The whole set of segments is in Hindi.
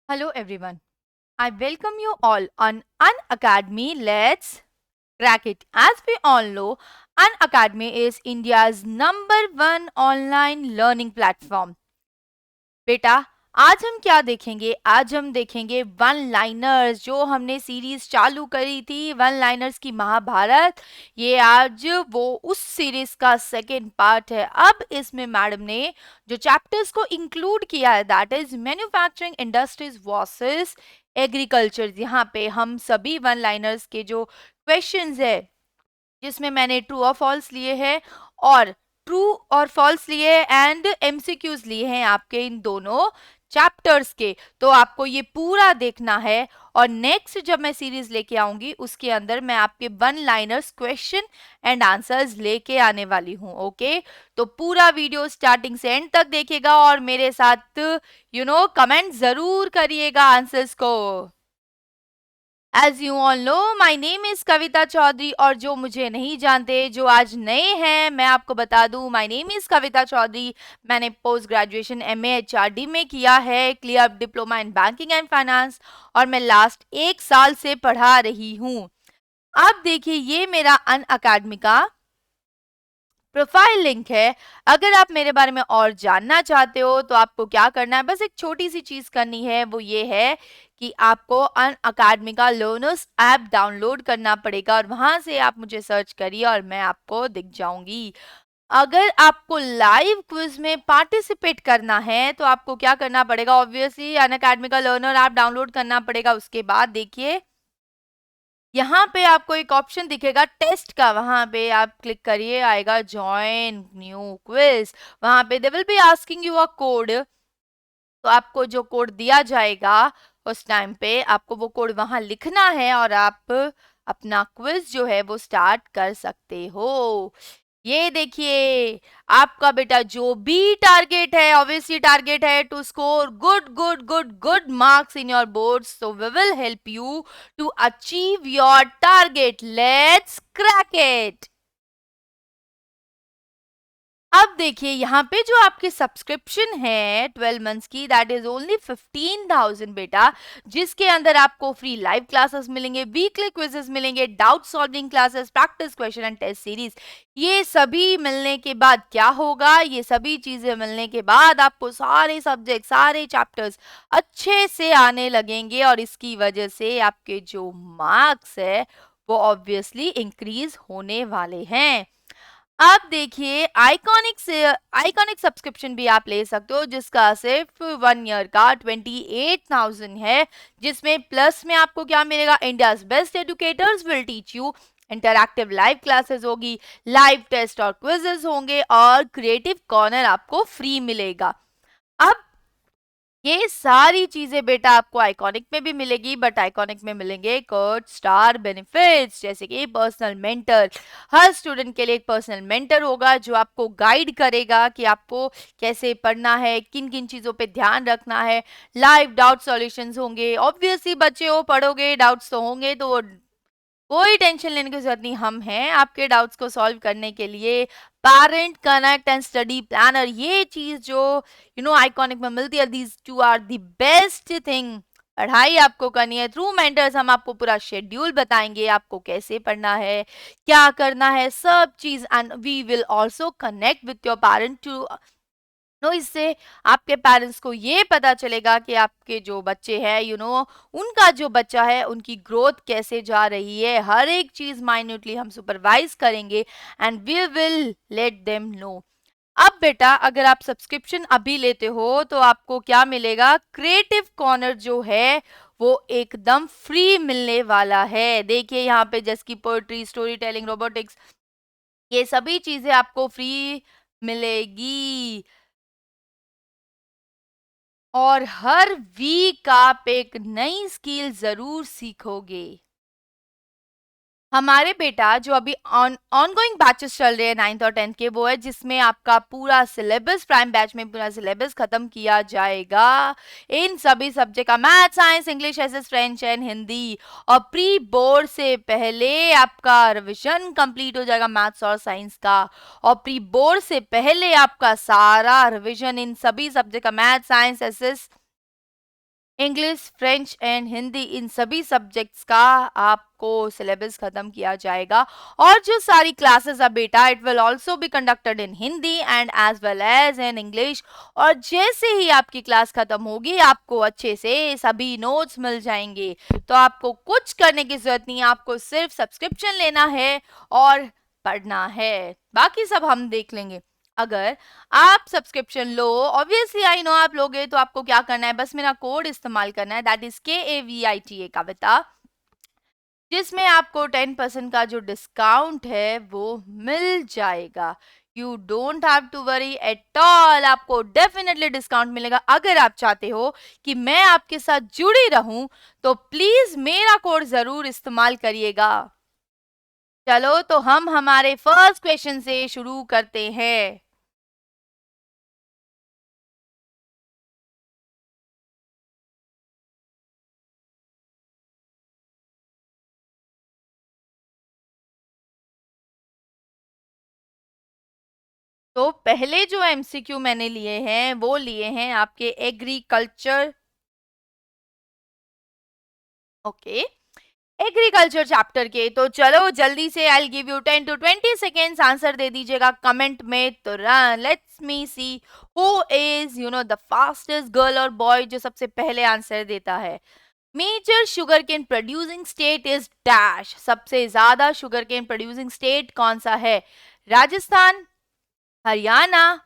Hello everyone. I welcome you all on Unacademy. Let's crack it. As we all know, Unacademy is India's number 1 online learning platform. बेटा, आज हम क्या देखेंगे? आज हम देखेंगे वन लाइनर्स, जो हमने सीरीज चालू करी थी वन लाइनर्स की महाभारत। ये आज वो उस सीरीज का सेकेंड पार्ट है। अब इसमें मैडम ने जो चैप्टर्स को इंक्लूड किया है, that is manufacturing industries versus agriculture. यहाँ पे हम सभी वन लाइनर्स के जो क्वेश्चंस है, जिसमें मैंने ट्रू और फॉल्स लिए हैं और ट्रू और फॉल्स लिए एंड एमसीक्यूज लिए हैं आपके इन दोनों चैप्टर्स के। तो आपको ये पूरा देखना है और नेक्स्ट जब मैं सीरीज लेके आऊंगी उसके अंदर मैं आपके one liners question and answers लेके आने वाली हूँ। ओके, तो पूरा वीडियो स्टार्टिंग से एंड तक देखिएगा और मेरे साथ कमेंट जरूर करिएगा आंसर्स को। As you all know, my name is Kavita Chaudhary और जो मुझे नहीं जानते, जो आज नए हैं, मैं आपको बता दूं, माई नेम इज कविता चौधरी। मैंने पोस्ट ग्रेजुएशन एमए एचआरडी में किया है, clear diploma in banking and finance, और मैं लास्ट 1 साल से पढ़ा रही हूँ। अब देखिए, ये मेरा अनअकैडमी का प्रोफाइल लिंक है। अगर आप मेरे बारे में और जानना चाहते हो तो आपको क्या करना है, बस एक छोटी सी चीज करनी है, वो ये है कि आपको अनअकैडमी का लर्नर्स ऐप डाउनलोड करना पड़ेगा और वहां से आप मुझे सर्च करिए और मैं आपको दिख जाऊंगी। अगर आपको लाइव क्विज में पार्टिसिपेट करना है तो आपको क्या करना पड़ेगा, ऑब्वियसली अनअकैडमी का लर्नर ऐप डाउनलोड करना पड़ेगा। उसके बाद देखिए, यहाँ पे आपको एक ऑप्शन दिखेगा टेस्ट का, वहां पे आप क्लिक करिए, आएगा ज्वाइन न्यू क्विज। वहां पे they will be asking you a code. तो आपको जो कोड दिया जाएगा उस टाइम पे आपको वो कोड वहां लिखना है और आप अपना क्विज जो है वो स्टार्ट कर सकते हो। ये देखिए, आपका बेटा जो भी टारगेट है, ऑब्वियसली टारगेट है to score good good good good marks in your board, so we will help you to achieve your target. Let's crack it. अब देखिए, यहाँ पे जो आपकी सब्सक्रिप्शन है 12 मंथ्स की, दैट इज ओनली 15,000 बेटा, जिसके अंदर आपको फ्री लाइव क्लासेस मिलेंगे, वीकली क्विजेस मिलेंगे, doubt solving classes, practice question and test series. ये सभी मिलने के बाद क्या होगा, ये सभी चीजें मिलने के बाद आपको सारे सब्जेक्ट, सारे चैप्टर्स अच्छे से आने लगेंगे और इसकी वजह से आपके जो मार्क्स है वो ऑब्वियसली इंक्रीज होने वाले हैं। आप देखिए, आइकॉनिक से आइकॉनिक सब्सक्रिप्शन भी आप ले सकते हो, जिसका सिर्फ 1 ईयर का 28,000 है, जिसमें प्लस में आपको क्या मिलेगा, India's best educators will teach you, interactive live classes होगी, लाइव टेस्ट और क्विजेस होंगे और क्रिएटिव कॉर्नर आपको फ्री मिलेगा। अब ये सारी चीजें बेटा आपको आइकॉनिक में भी मिलेगी, बट आइकॉनिक में मिलेंगे कुछ स्टार बेनिफिट्स, जैसे कि पर्सनल मेंटर। हर स्टूडेंट के लिए एक पर्सनल मेंटर होगा जो आपको गाइड करेगा कि आपको कैसे पढ़ना है, किन किन चीजों पे ध्यान रखना है। लाइव डाउट सॉल्यूशंस होंगे, ऑब्वियसली बच्चे हो, पढ़ोगे, डाउट्स तो होंगे, तो कोई टेंशन लेने की जरूरत नहीं, हम हैं आपके डाउट्स को सॉल्व करने के लिए। Parent connect and study planner, ये चीज जो आइकॉनिक में मिलती है, these two are the best thing. पढ़ाई आपको करनी है थ्रू मेंटर्स, हम आपको पूरा शेड्यूल बताएंगे, आपको कैसे पढ़ना है, क्या करना है, सब चीज, and we will also connect with your parent to know. इससे आपके पेरेंट्स को ये पता चलेगा कि आपके जो बच्चे हैं, उनका जो बच्चा है उनकी ग्रोथ कैसे जा रही है। हर एक चीज माइन्यूटली हम सुपरवाइज करेंगे and we will let them know. अब बेटा, अगर आप सब्सक्रिप्शन अभी लेते हो तो आपको क्या मिलेगा, क्रिएटिव कॉर्नर जो है वो एकदम फ्री मिलने वाला है। देखिए, यहाँ पे जैसे कि पोएट्री, स्टोरी टेलिंग, रोबोटिक्स, ये सभी चीजें आपको फ्री मिलेगी और हर वीक आप एक नई स्किल जरूर सीखोगे। हमारे बेटा जो अभी ऑनगोइंग बैचेस चल रहे हैं 9th और 10th के, वो है जिसमें आपका पूरा सिलेबस, प्राइम बैच में पूरा सिलेबस खत्म किया जाएगा इन सभी सब्जेक्ट का, math, science, English, SS, French and Hindi. और प्री बोर्ड से पहले आपका रिवीजन कंप्लीट हो जाएगा मैथ्स और साइंस का, और प्री बोर्ड से पहले आपका सारा रिवीजन इन सभी सब्जेक्ट का, math, science, SS, English, French and Hindi, इन सभी सब्जेक्ट्स का आपको सिलेबस खत्म किया जाएगा। और जो सारी क्लासेस है बेटा, it will also be conducted in Hindi and as well as in English. और जैसे ही आपकी क्लास खत्म होगी, आपको अच्छे से सभी नोट्स मिल जाएंगे। तो आपको कुछ करने की जरूरत नहीं है, आपको सिर्फ सब्सक्रिप्शन लेना है और पढ़ना है, बाकी सब हम देख लेंगे। अगर आप subscription low, obviously I know आप लोगे, तो आपको क्या करना है, बस मेरा कोड इस्तेमाल करना है, दैट इज KAVITA कविता, जिसमें आपको 10% का जो डिस्काउंट है वो मिल जाएगा। You don't have to worry at all, आपको डेफिनेटली डिस्काउंट मिलेगा। अगर आप चाहते हो कि मैं आपके साथ जुड़ी रहूं, तो प्लीज मेरा कोड जरूर इस्तेमाल करिएगा। चलो तो हम हमारे फर्स्ट क्वेश्चन से शुरू करते हैं। तो पहले जो एमसीक्यू मैंने लिए हैं वो लिए हैं आपके एग्रीकल्चर, ओके, एग्रीकल्चर चैप्टर के। तो चलो जल्दी से, I give you 10 to 20 seconds, answer दे दीजिएगा कमेंट में तुरंत। Let's me see who is the fastest girl और बॉय जो सबसे पहले आंसर देता है। Major sugar cane producing state is dash, सबसे ज्यादा शुगर केन प्रोड्यूसिंग स्टेट कौन सा है? राजस्थान, हरियाणा,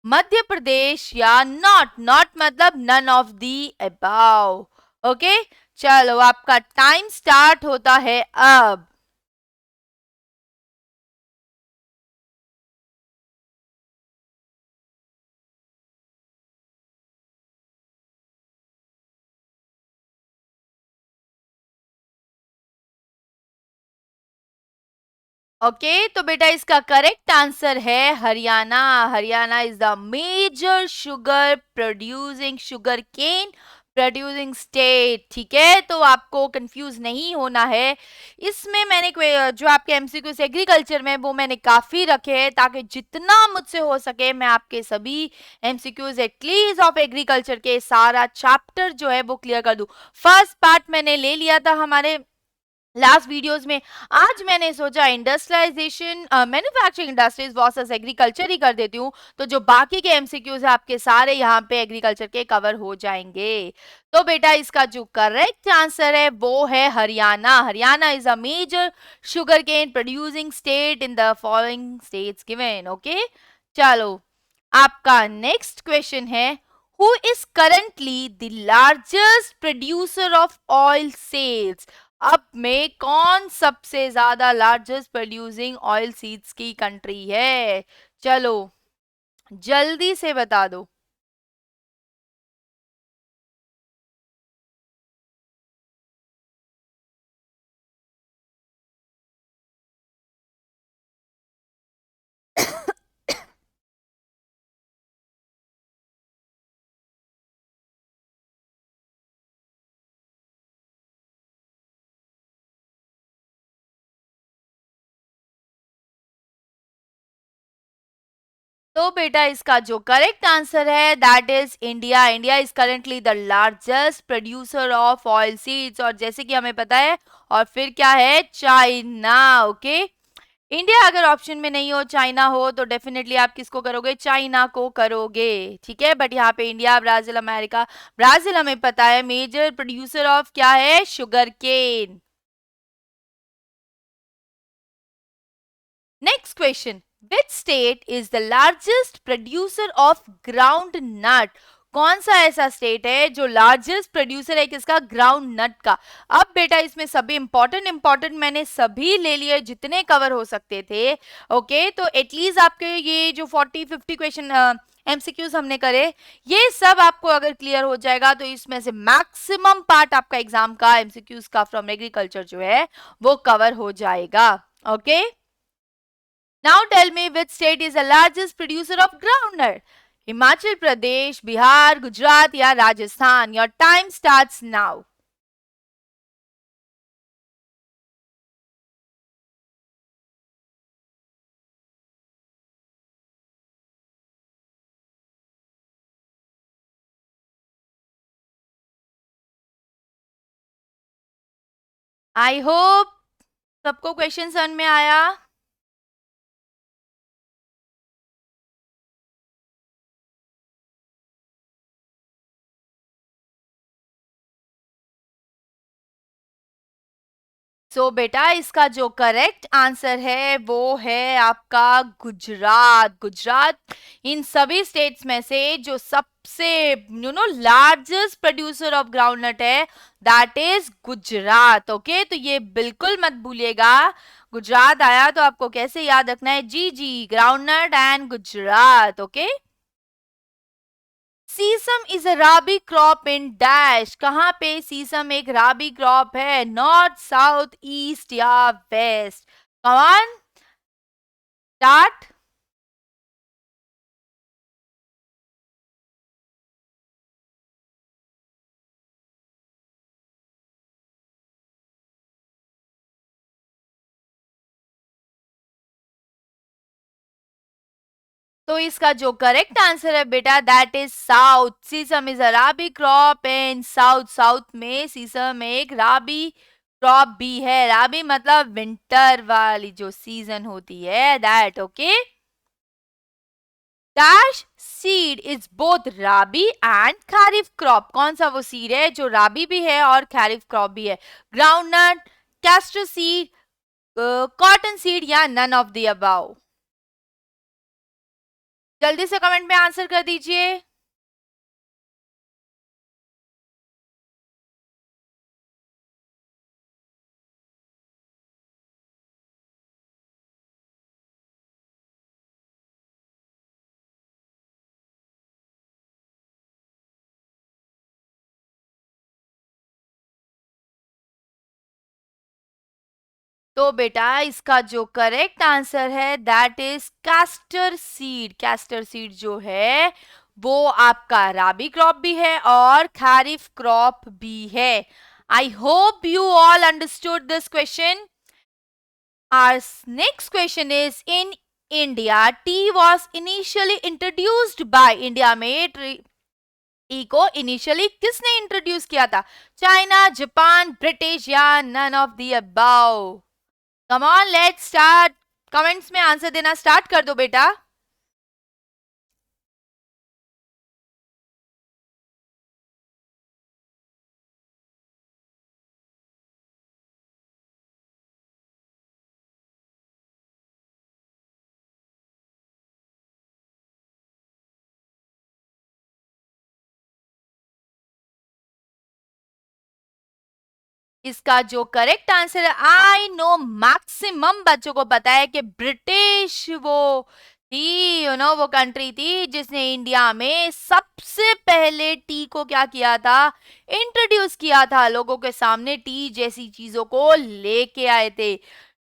मध्य प्रदेश या नॉट, नॉट मतलब none of the above. Okay, चलो आपका टाइम स्टार्ट होता है अब। ओके, तो बेटा इसका करेक्ट आंसर है Haryana. Haryana is the major sugar producing, sugar cane producing state. ठीक है, तो आपको कंफ्यूज नहीं होना है। इसमें मैंने जो आपके एमसीक्यूज एग्रीकल्चर में वो मैंने काफी रखे हैं, ताकि जितना मुझसे हो सके मैं आपके सभी एमसीक्यूज एटलीस्ट ऑफ एग्रीकल्चर के सारा चैप्टर जो है वो क्लियर कर दूं। फर्स्ट पार्ट मैंने ले लिया था हमारे लास्ट वीडियोस में। आज मैंने सोचा industrialisation, manufacturing industries versus agriculture ही कर देती हूँ, तो जो बाकी के एमसीक्यूज है आपके सारे यहाँ पे एग्रीकल्चर के कवर हो जाएंगे। तो बेटा इसका जो करेक्ट आंसर है वो है Haryana. Haryana is a major sugar cane producing state in the following states given. Okay, चलो आपका नेक्स्ट क्वेश्चन है, who is currently the largest producer of oil sales? अब में कौन सबसे ज्यादा लार्जेस्ट प्रोड्यूसिंग ऑयल सीड्स की कंट्री है? चलो जल्दी से बता दो। तो बेटा इसका जो करेक्ट आंसर है that is India. India is currently the largest producer of oil seeds, और जैसे कि हमें पता है, और फिर क्या है, चाइना। ओके, इंडिया अगर ऑप्शन में नहीं हो, चाइना हो, तो डेफिनेटली आप किसको करोगे? चाइना को करोगे। ठीक है, बट यहाँ पे इंडिया, ब्राजील, अमेरिका, ब्राजील हमें पता है मेजर प्रोड्यूसर ऑफ क्या है? Sugarcane. Next question, which state is the largest producer of groundnut? कौन सा ऐसा स्टेट है जो लार्जेस्ट प्रोड्यूसर है किसका? ग्राउंड नट का। अब बेटा इसमें सभी इंपॉर्टेंट इंपॉर्टेंट मैंने सभी ले लिए जितने कवर हो सकते थे। ओके, तो एटलीस्ट आपके ये जो 40-50 क्वेश्चन एमसीक्यूज हमने करे, ये सब आपको अगर क्लियर हो जाएगा तो इसमें से मैक्सिमम पार्ट आपका एग्जाम का एमसीक्यूज का फ्रॉम एग्रीकल्चर जो है वो कवर हो जाएगा। Okay, now tell me which state is the largest producer of groundnut? Himachal Pradesh, Bihar, Gujarat या Rajasthan? Your time starts now. I hope सबको क्वेश्चन समझ में आया. सो बेटा इसका जो करेक्ट आंसर है वो है आपका गुजरात. गुजरात इन सभी स्टेट्स में से जो सबसे लार्जेस्ट प्रोड्यूसर ऑफ ग्राउंडनट है, दैट इज गुजरात. ओके, तो ये बिल्कुल मत भूलिएगा. गुजरात आया तो आपको कैसे याद रखना है, जी जी, groundnut and Gujarat. Okay. Sesame is a rabi crop in dash. कहाँ पे सीसम एक राबी क्रॉप है, नॉर्थ, साउथ, ईस्ट या वेस्ट? Come on start. तो इसका जो करेक्ट आंसर है बेटा, that is south. Sesame is a rabi crop in south. South में सीसम एक राबी क्रॉप भी है. राबी मतलब विंटर वाली जो सीजन होती है, that. Okay. Dash seed is both rabi and kharif crop. कौन सा वो सीड है जो राबी भी है और खरीफ क्रॉप भी है? Groundnut, castor seed, cotton seed या नन ऑफ द अबाउ? जल्दी से कमेंट में आंसर कर दीजिए. तो बेटा इसका जो करेक्ट आंसर है, that is castor seed. Castor seed जो है वो आपका राबी क्रॉप भी है और खरीफ क्रॉप भी है. I hope you all understood this question. Our next question is, in India, tea was initially introduced by India में टी को इनिशियली किसने इंट्रोड्यूस किया था? चाइना, जापान, ब्रिटिश या none of the above? Come on, let's start. Comments में आंसर देना स्टार्ट कर दो बेटा. इसका जो करेक्ट आंसर है, आई नो मैक्सिमम बच्चों को पता है कि ब्रिटिश वो थी, वो कंट्री थी जिसने इंडिया में सबसे पहले टी को क्या किया था, इंट्रोड्यूस किया था. लोगों के सामने टी जैसी चीजों को लेके आए थे.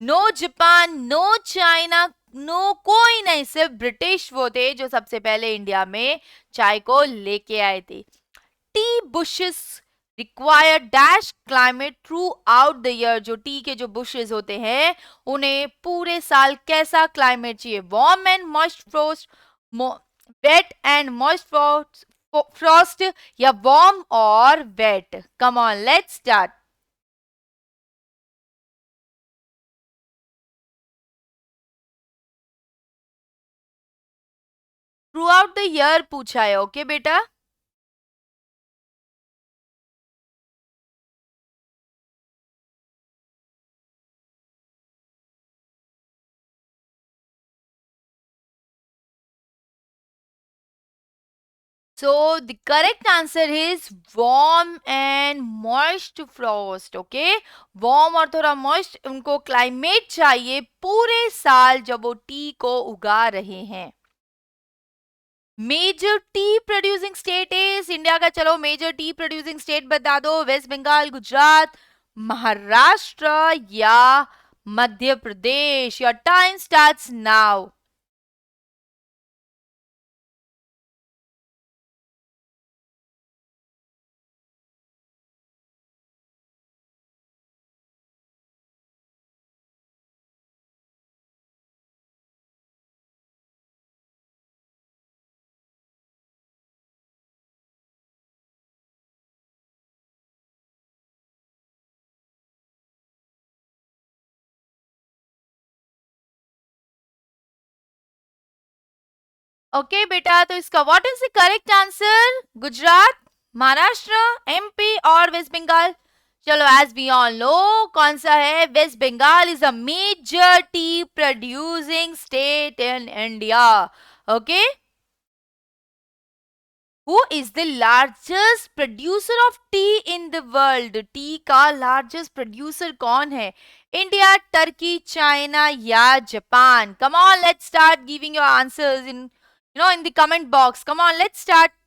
No Japan, no China, no कोई नहीं, सिर्फ ब्रिटिश वो थे जो सबसे पहले इंडिया में चाय को लेके आए थे. T bushes require dash climate through out the year. जो टी के जो बुशेस होते हैं उन्हें पूरे साल कैसा क्लाइमेट चाहिए? Warm and moist frost, wet and moist frost या वार्म और wet? Come on, let's start. Throughout the year पूछा है. ओके बेटा. So the correct answer is warm and moist frost. Okay, warm और थोड़ा moist उनको climate चाहिए पूरे साल जब वो टी को उगा रहे हैं. Major tea producing state is India का. चलो मेजर टी प्रोड्यूसिंग स्टेट बता दो. वेस्ट बंगाल, गुजरात, महाराष्ट्र या Madhya Pradesh? Your time starts now. Okay बेटा, तो इसका what is the correct answer? Gujarat, Maharashtra, MP और वेस्ट बंगाल? चलो, एज वी ऑल नो, कौन सा है? West Bengal is a major tea producing state in India. Okay. Who is the largest producer of tea in the world? T का largest producer कौन है? इंडिया, टर्की, चाइना या Japan? Come on, let's start giving your answers in the comment box. Come on, let's start.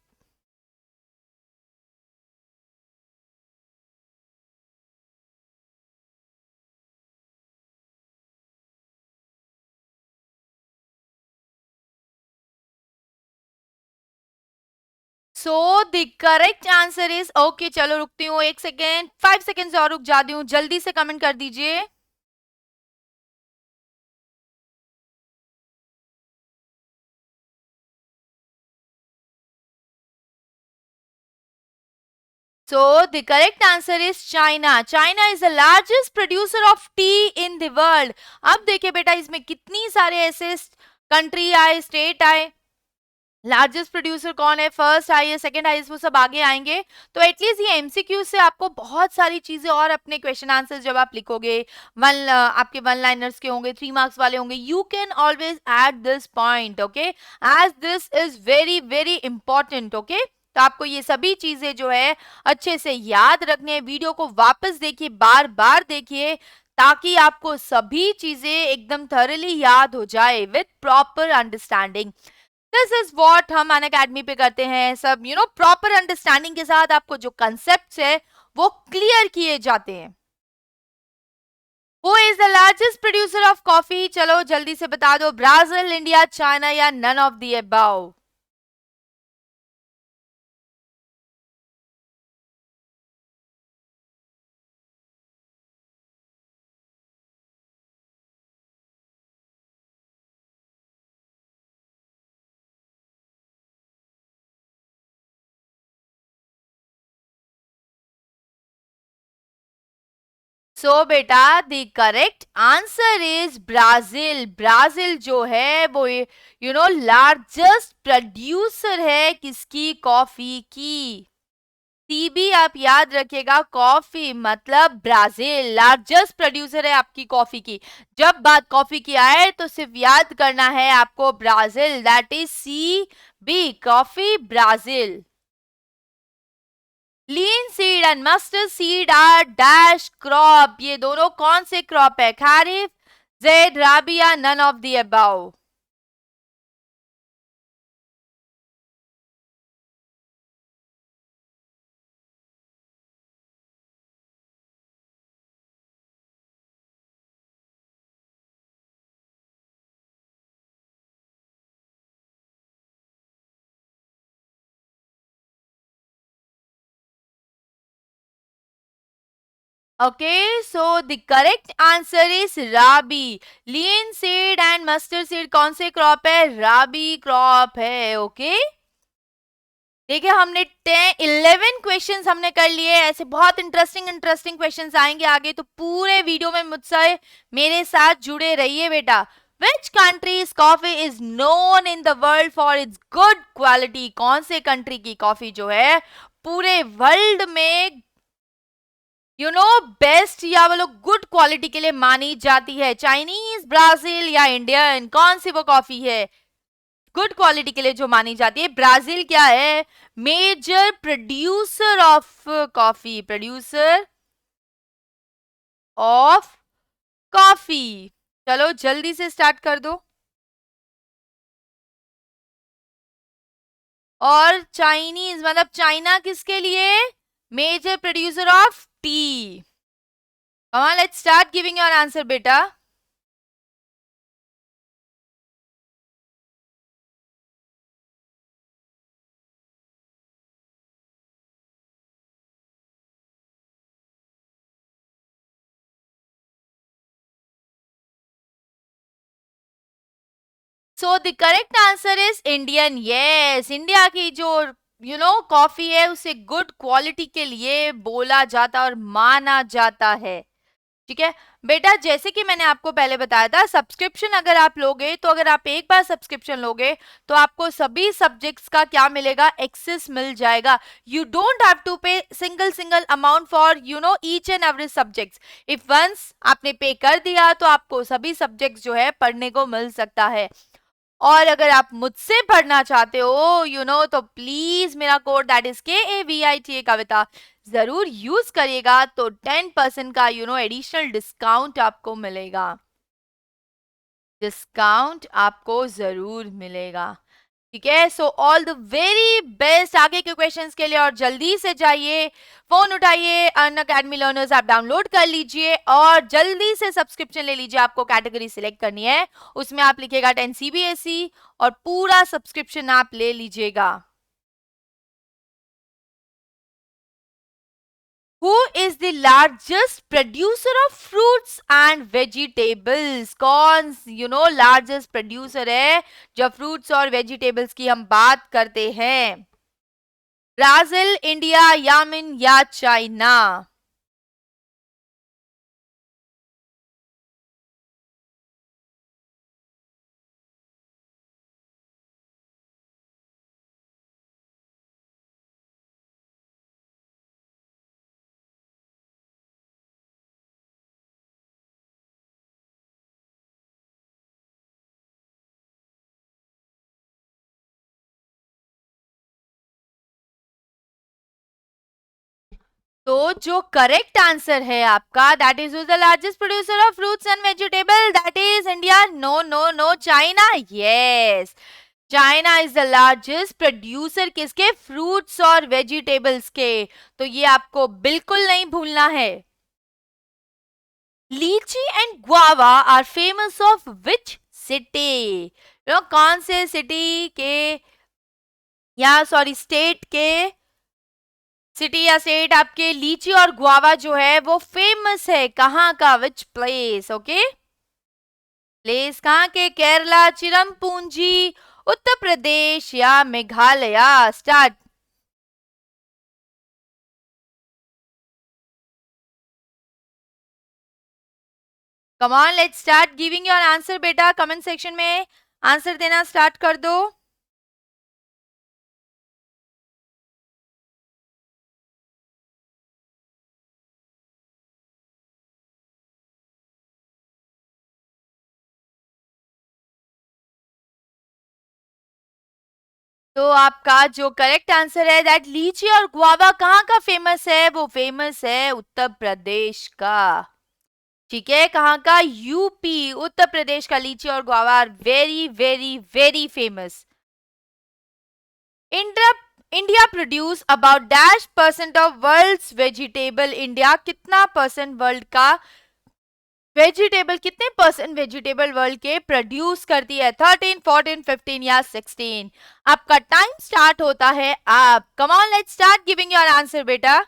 So the correct answer is okay. चलो रुकती हूँ 1 सेकेंड, 5 सेकेंड और रुक जाती हूँ. जल्दी से कमेंट कर दीजिए. So the correct answer is China. China is the largest producer of tea in the world. अब देखिए बेटा, इसमें कितनी सारे ऐसे कंट्री आए, स्टेट आए. लार्जेस्ट प्रोड्यूसर कौन है, फर्स्ट हाईएस्ट, सेकंड हाईएस्ट, वो सब आगे आएंगे. तो एटलीस्ट ये एमसीक्यू से आपको बहुत सारी चीजें और अपने क्वेश्चन आंसर जब आप लिखोगे, आपके 1 लाइनर्स के होंगे, 3 मार्क्स वाले होंगे, you can always add this point. Okay, as this is very very important. Okay, तो आपको ये सभी चीजें जो है अच्छे से याद रखने हैं. वीडियो को वापस देखिए, बार बार देखिए, ताकि आपको सभी चीजें एकदम थॉरली याद हो जाए with proper understanding. This is what हम अन अकेडमी पे करते हैं. सब प्रॉपर अंडरस्टैंडिंग के साथ आपको जो कंसेप्ट है वो क्लियर किए जाते हैं. Who is the largest producer of coffee? चलो जल्दी से बता दो. ब्राजील, इंडिया, चाइना या none of the above? सो बेटा, the correct answer is Brazil. Brazil जो है वो लार्जेस्ट प्रोड्यूसर है किसकी? कॉफी की. सीबी आप याद रखिएगा, कॉफी मतलब ब्राजील लार्जेस्ट प्रोड्यूसर है आपकी कॉफी की. जब बात कॉफी की आए तो सिर्फ याद करना है आपको Brazil. That is C B, coffee, Brazil. Linseed and mustard seed are dash crop. ये दोनों कौन से क्रॉप है? खारिफ, जेड, राबी या none of the above? Okay, so the correct answer is rabi. Linseed and mustard seed कौन से क्रॉप है? राबी क्रॉप है. ओके, देखिए हमने 11 क्वेश्चंस हमने कर लिए. ऐसे बहुत इंटरेस्टिंग इंटरेस्टिंग क्वेश्चंस आएंगे आगे, तो पूरे वीडियो में मुझसे मेरे साथ जुड़े रहिए बेटा. Which country's coffee is known in the world for its good quality? कौन से कंट्री की कॉफी जो है पूरे वर्ल्ड में बेस्ट या बोलो गुड क्वालिटी के लिए मानी जाती है? चाइनीज, ब्राजील या इंडियन? कौन सी वो कॉफी है गुड क्वालिटी के लिए जो मानी जाती है? ब्राजील क्या है? Major producer of coffee, producer of coffee. चलो जल्दी से स्टार्ट कर दो. और चाइनीज मतलब चाइना किसके लिए? Major producer of tea. Come on, let's start giving your answer, beta. So the correct answer is Indian. Yes, India की जो कॉफी है उसे गुड क्वालिटी के लिए बोला जाता और माना जाता है. ठीक है बेटा, जैसे कि मैंने आपको पहले बताया था, सब्सक्रिप्शन अगर आप लोगे तो अगर आप एक बार सब्सक्रिप्शन लोगे तो आपको सभी सब्जेक्ट्स का क्या मिलेगा, एक्सेस मिल जाएगा. You don't have to pay single single amount for each and every subjects. If once आपने पे कर दिया तो आपको सभी सब्जेक्ट्स जो है पढ़ने को मिल सकता है. और अगर आप मुझसे पढ़ना चाहते हो तो प्लीज मेरा कोड दैट इज KAVITA कविता जरूर यूज करिएगा, तो 10% का एडिशनल डिस्काउंट आपको मिलेगा. डिस्काउंट आपको जरूर मिलेगा. ठीक है, so all the very best आगे के क्वेश्चंस के लिए. और जल्दी से जाइए, फोन उठाइए, अन अकेडमी लर्नर्स ऐप डाउनलोड कर लीजिए और जल्दी से सब्सक्रिप्शन ले लीजिए. आपको कैटेगरी सिलेक्ट करनी है, उसमें आप लिखिएगा 10 CBSE और पूरा सब्सक्रिप्शन आप ले लीजिएगा. Who is the largest producer of fruits and vegetables? कौन लार्जेस्ट प्रोड्यूसर है जब फ्रूट्स और वेजिटेबल्स की हम बात करते हैं? ब्राजील, इंडिया, यमन या चाइना? तो जो करेक्ट आंसर है आपका, that is the largest producer of fruits and vegetable, that is India. No no no, China. Yes, China is the largest producer किसके, फ्रूट्स और वेजिटेबल्स के. तो ये आपको बिल्कुल नहीं भूलना है. Litchi and guava are famous of which city? कौन से सिटी के, या सॉरी स्टेट के, सिटी या स्टेट आपके लीची और गुआवा जो है वो फेमस है, कहाँ का, विच प्लेस? ओके, प्लेस कहाँ के, केरला, चिरमपूंजी, उत्तर प्रदेश या Meghalaya? Start. Come on, let's start giving your answer बेटा. कमेंट सेक्शन में आंसर देना स्टार्ट कर दो. तो आपका जो करेक्ट आंसर है, दैट लीची और गुआवा कहाँ का फेमस है, वो फेमस है उत्तर प्रदेश का. ठीक है, कहाँ का, यूपी, उत्तर प्रदेश का लीची और guava are very very very famous. India India produce about dash percent of world's vegetable. India कितना परसेंट वर्ल्ड का वेजिटेबल, कितने परसेंट वेजिटेबल वर्ल्ड के प्रोड्यूस करती है? 13, 14, 15 या 16? आपका टाइम स्टार्ट होता है. आप कम on, let's start giving your answer बेटा.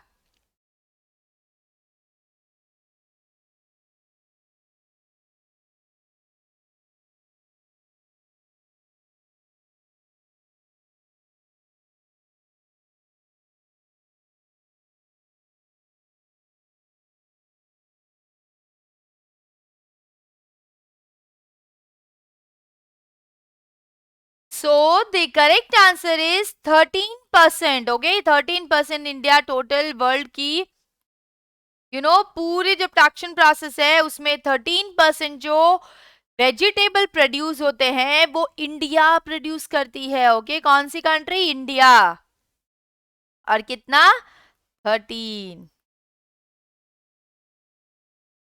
So the correct answer is 13%. Okay, 13% India total world की पूरी जो प्रोडक्शन प्रोसेस है उसमें 13% जो वेजिटेबल प्रोड्यूस होते हैं वो इंडिया प्रोड्यूस करती है. ओके, कौन सी कंट्री? इंडिया. और कितना? 13.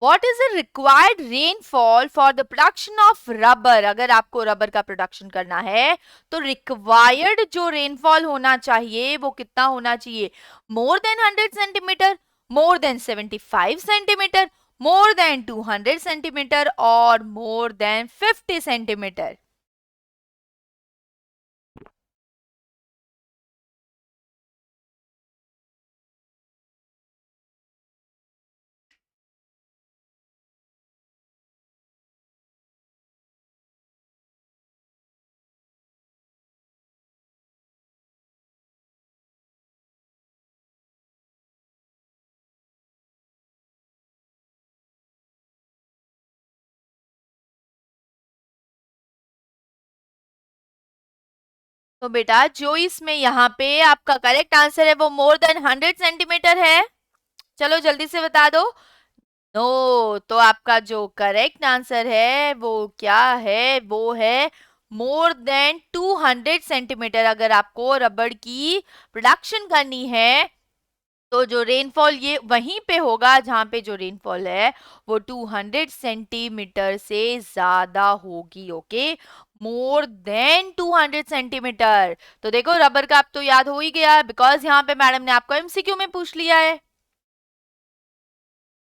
What is the required rainfall for the production of rubber? अगर आपको रबर का प्रोडक्शन करना है तो रिक्वायर्ड जो रेनफॉल होना चाहिए वो कितना होना चाहिए? More than 100 centimetre, more than 75 centimetre, more than 200 centimetre और मोर देन 50 सेंटीमीटर? तो बेटा जो इसमें यहाँ पे आपका करेक्ट आंसर है वो मोर देन 100 सेंटीमीटर है। चलो जल्दी से बता दो। नो, तो आपका जो करेक्ट आंसर है वो क्या है, वो है मोर देन 200 सेंटीमीटर। अगर आपको रबड़ की प्रोडक्शन करनी है तो जो रेनफॉल ये वहीं पे होगा जहां पे जो रेनफॉल है वो 200 सेंटीमीटर से ज्यादा होगी। Okay, more than 200 centimetre. तो देखो रबर का आप तो याद हो ही गया, बिकॉज यहाँ पे मैडम ने आपको एमसीक्यू में पूछ लिया है।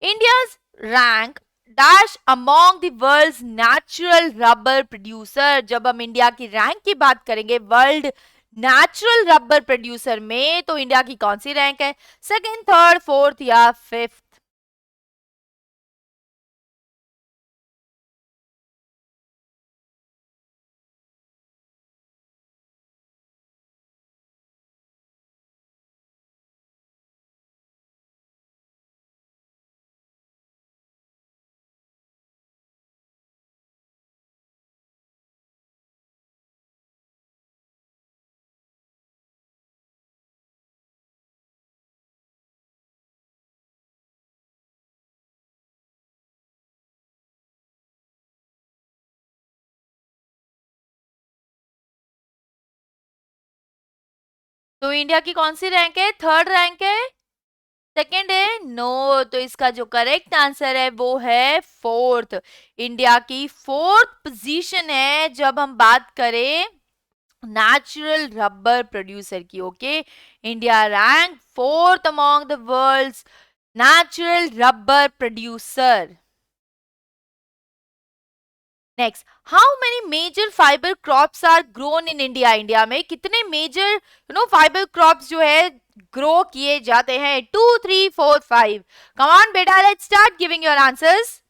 India's rank dash among the world's natural rubber producer। जब हम इंडिया की रैंक की बात करेंगे वर्ल्ड नेचुरल रबर प्रोड्यूसर में, तो इंडिया की कौन सी रैंक है, सेकंड, थर्ड, फोर्थ या फिफ्थ? तो इंडिया की कौन सी रैंक है, थर्ड रैंक है, सेकेंड है? नो, तो इसका जो करेक्ट आंसर है वो है फोर्थ। इंडिया की फोर्थ पोजीशन है जब हम बात करें नेचुरल रबर प्रोड्यूसर की। Okay, India rank fourth among the world's natural rubber producer. Next, how many major fibre crops are grown in India? India में कितने मेजर फाइबर क्रॉप्स जो है ग्रो किए जाते हैं? 2, 3, 4, 5। कम ऑन बेटा, let's start giving your answers.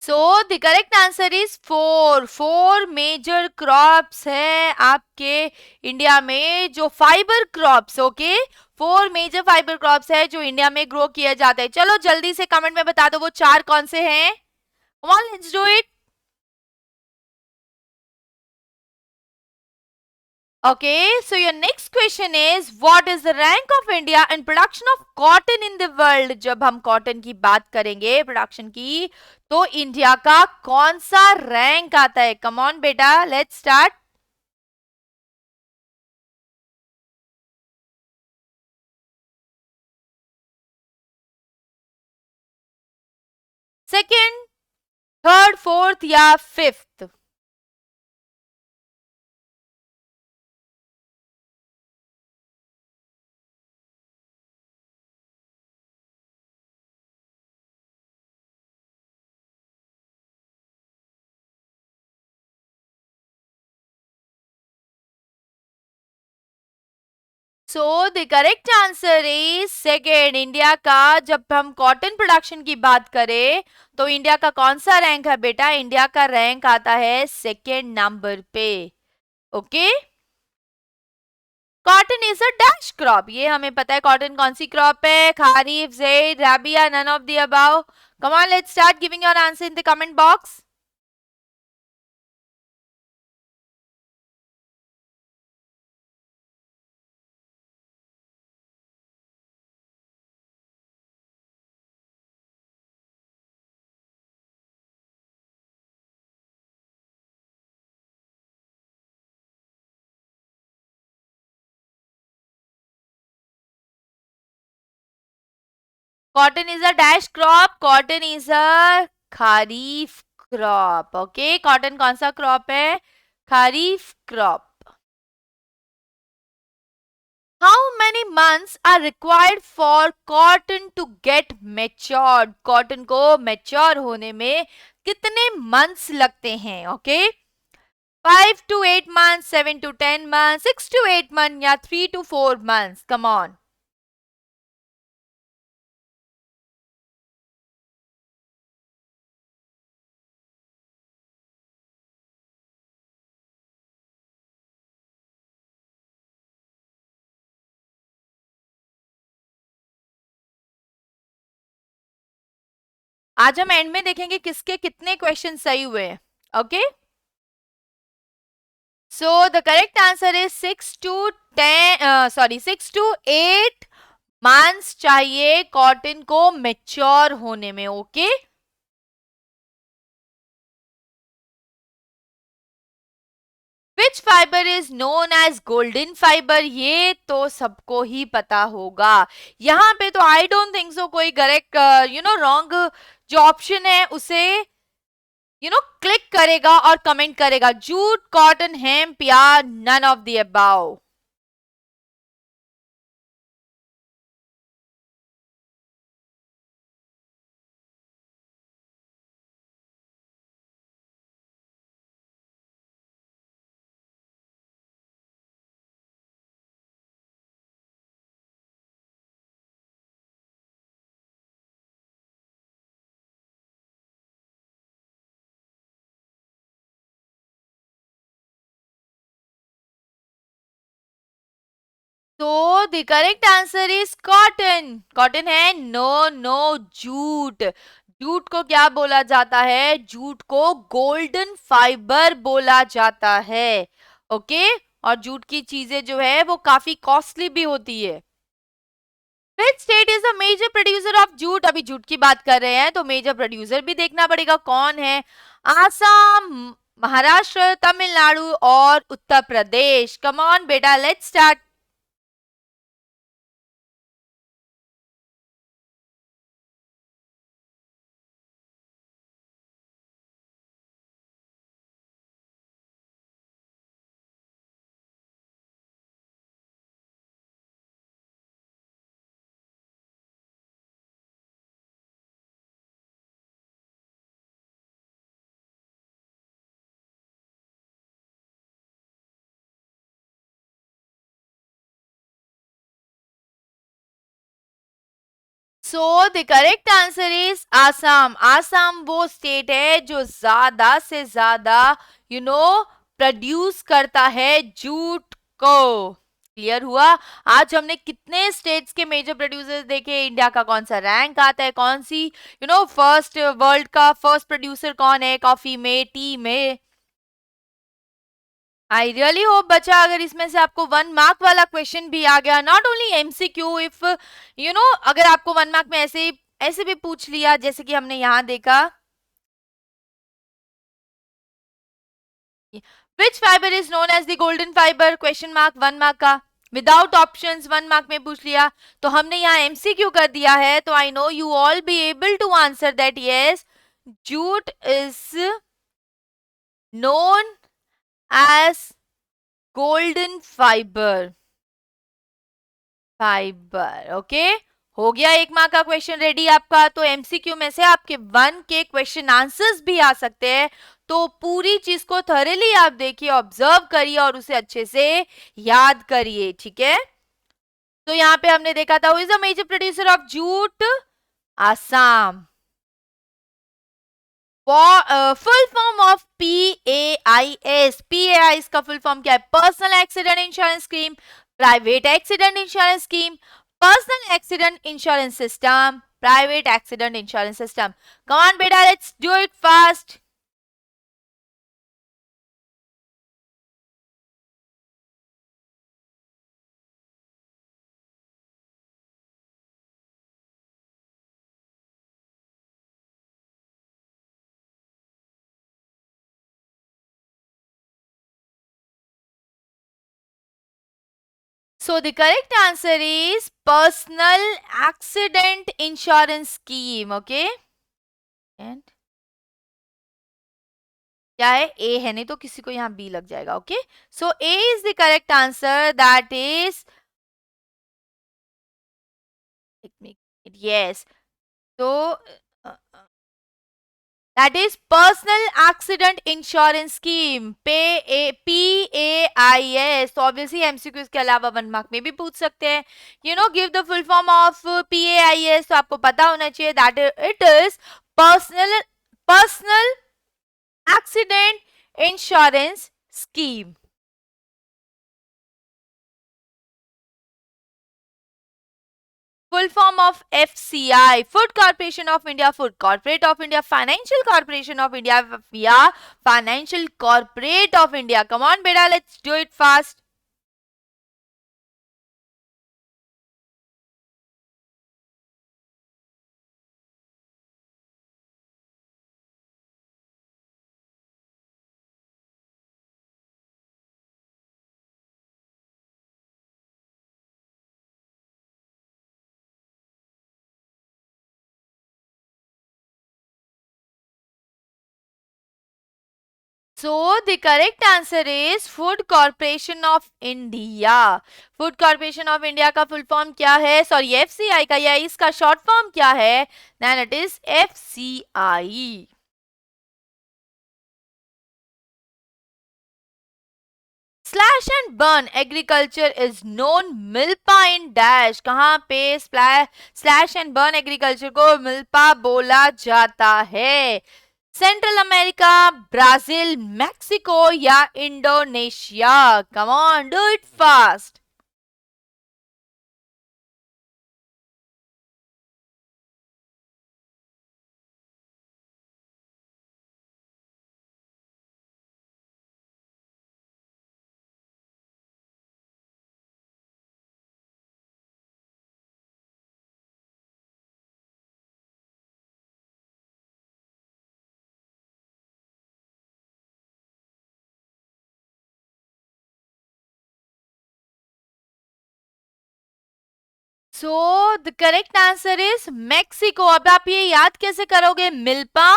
So the correct answer is four. Four major crops है आपके इंडिया में जो fibre crops. Okay, four major fibre crops है जो इंडिया में ग्रो किया जाता है। चलो जल्दी से कमेंट में बता दो वो चार कौन से हैं। कम on, let's do it. Okay, so your next question is what is the rank of India in production of cotton in the world? जब हम कॉटन की बात करेंगे प्रोडक्शन की, तो इंडिया का कौन सा रैंक आता है? कम ऑन बेटा, let's start. Second, third, fourth या fifth? So the correct answer is second. India का जब हम कॉटन प्रोडक्शन की बात करें तो इंडिया का कौन सा रैंक है बेटा? इंडिया का रैंक आता है सेकेंड नंबर पे। Okay, cotton is a dash crop, ये हमें पता है। कॉटन कौन सी क्रॉप है? Kharif, zaid, rabi, none of the above? Come on, let's start giving your answer in the comment box. Cotton is a dash crop, cotton is a kharif crop. Okay, cotton कौन सा क्रॉप है? Kharif crop. How many months are required for cotton to get matured? Cotton को मैच्योर होने में कितने मंथ्स लगते हैं? Okay, 5 to 8 months, 7 to 10 months, 6 to 8 months या 3 to 4 months. Come on. आज हम एंड में देखेंगे किसके कितने क्वेश्चन सही हुए हैं. Okay, so the correct answer is 6 to 8 months चाहिए कॉटन को मेच्योर होने में. Okay, which fibre is known as golden fibre, ये तो सबको ही पता होगा. यहाँ पे तो आई डोंट थिंक सो कोई करेक्ट रॉन्ग जो ऑप्शन है उसे क्लिक करेगा और कमेंट करेगा. जूट, कॉटन, हेम्प या नन ऑफ द अबाव. तो the correct answer is cotton. Cotton है. No no, jute. जूट को क्या बोला जाता है? जूट को गोल्डन फाइबर बोला जाता है. ओके, और जूट की चीजें जो है वो काफी कॉस्टली भी होती है. Which state is a major producer of jute? अभी जूट की बात कर रहे हैं तो मेजर प्रोड्यूसर भी देखना पड़ेगा कौन है. आसाम, महाराष्ट्र, तमिलनाडु और उत्तर प्रदेश. कम ऑन बेटा, let's start. So the correct answer is Assam. Assam वो स्टेट है जो ज्यादा से ज्यादा प्रोड्यूस करता है जूट को. क्लियर हुआ? आज हमने कितने स्टेट्स के मेजर प्रोड्यूसर्स देखे, इंडिया का कौन सा रैंक आता है, कौन सी फर्स्ट वर्ल्ड का फर्स्ट प्रोड्यूसर कौन है कॉफी में, टी में. आई रियली होप बच्चा अगर इसमें से आपको 1 मार्क वाला क्वेश्चन भी आ गया, नॉट ओनली एमसीक्यू, इफ अगर आपको 1 मार्क में ऐसे ऐसे भी पूछ लिया जैसे कि हमने यहाँ देखा. Which fibre is known as the golden fibre, question mark 1 mark का. विदाउट ऑप्शंस 1 मार्क में पूछ लिया तो हमने यहाँ एमसीक्यू कर दिया है. तो I know you all be able to answer that yes, jute is known as golden fibre. Fibre. Okay, हो गया 1 मार्क का क्वेश्चन रेडी आपका. तो एमसीक्यू में से आपके 1 के क्वेश्चन आंसर्स भी आ सकते हैं. तो पूरी चीज को थॉरली आप देखिए, ऑब्जर्व करिए और उसे अच्छे से याद करिए. ठीक है, तो यहाँ पे हमने देखा था who is the major producer of jute? Assam. Full form of PAIS. PAIS का फुल फॉर्म क्या है? Personal accident insurance scheme, private accident insurance scheme, personal accident insurance system, private accident insurance system. Come on बेटा, let's do it fast. So the correct answer is personal accident insurance scheme. Okay, and क्या है? ए है, नहीं तो किसी को यहाँ बी लग जाएगा. Okay, so A is the correct answer. That is yes. तो that is personal accident insurance scheme, PAIS। तो ऑब्वियसली एमसीक्यू के अलावा 1 मार्क में भी पूछ सकते हैं। Give the full form of PAIS, तो आपको पता होना चाहिए that it is personal personal accident insurance scheme. Full form of FCI, Food Corporation of India, Food Corporate of India, Financial Corporation of India, या Financial Corporate of India. Come on beta, let's do it fast. So the correct answer is Food Corporation of India. Food Corporation of India का full form क्या है? Sorry, FCI का, या इसका short form क्या है? Then it is FCI. Slash and burn agriculture is known milpa in dash. कहां पे स्लैश एंड बर्न एग्रीकल्चर को मिल्पा बोला जाता है? सेंट्रल अमेरिका, ब्राजील, मैक्सिको या Indonesia? Come on, do it fast. So the correct answer is Mexico. अब आप ये याद कैसे करोगे? Milpa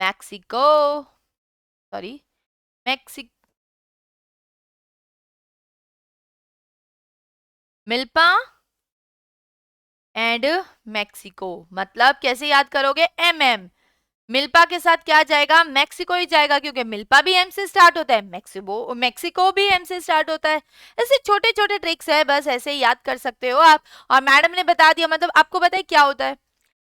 Mexico, sorry Mexico, milpa and Mexico. मतलब कैसे याद करोगे? MM, मिल्पा के साथ क्या जाएगा? मैक्सिको ही जाएगा, क्योंकि मिल्पा भी M से स्टार्ट होता है, मैक्सिको भी M से स्टार्ट होता है। ऐसे छोटे छोटे ट्रिक्स है, बस ऐसे ही याद कर सकते हो आप। और मैडम ने बता दिया, मतलब आपको पता है क्या होता है?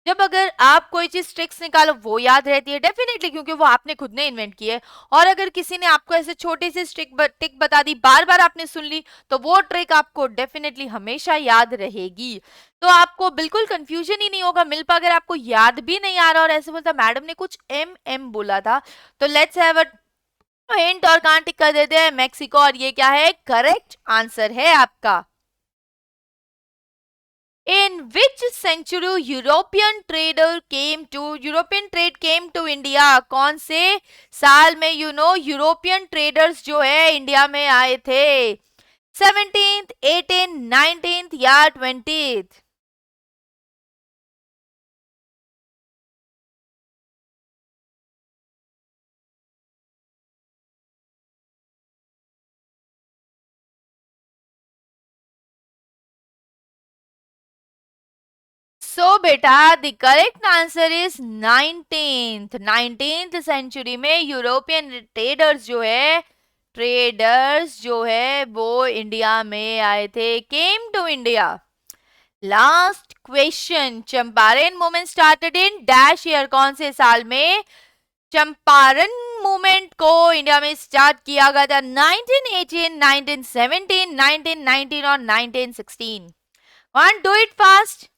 जब अगर आप कोई चीज ट्रिक्स निकालो वो याद रहती है डेफिनेटली, क्योंकि वो आपने खुद ने इन्वेंट की है। और अगर किसी ने आपको ऐसे छोटी सी ट्रिक बता दी, बार बार आपने सुन ली, तो वो ट्रिक आपको डेफिनेटली हमेशा याद रहेगी। तो आपको बिल्कुल कंफ्यूजन ही नहीं होगा। मिल्पा अगर आपको याद भी नहीं आ रहा और ऐसे बोलता मैडम ने कुछ MM बोला था, तो लेट्स हैव अ हिंट और कहां टिक कर देते हैं? मैक्सिको। और ये क्या है? करेक्ट आंसर है आपका। In which century European trade came to India? कौन से साल में यूरोपियन ट्रेडर्स जो है इंडिया में आए थे? 17th, 18th, 19th या 20th? सो बेटा the correct answer is 19th century में यूरोपियन ट्रेडर्स जो है वो इंडिया में आए थे, came to India. Last question, Champaran movement started in dash year. कौन से साल में चंपारण मूवमेंट को इंडिया में स्टार्ट किया गया था? 1918, 1917, 1919 और 1916? One, do it fast.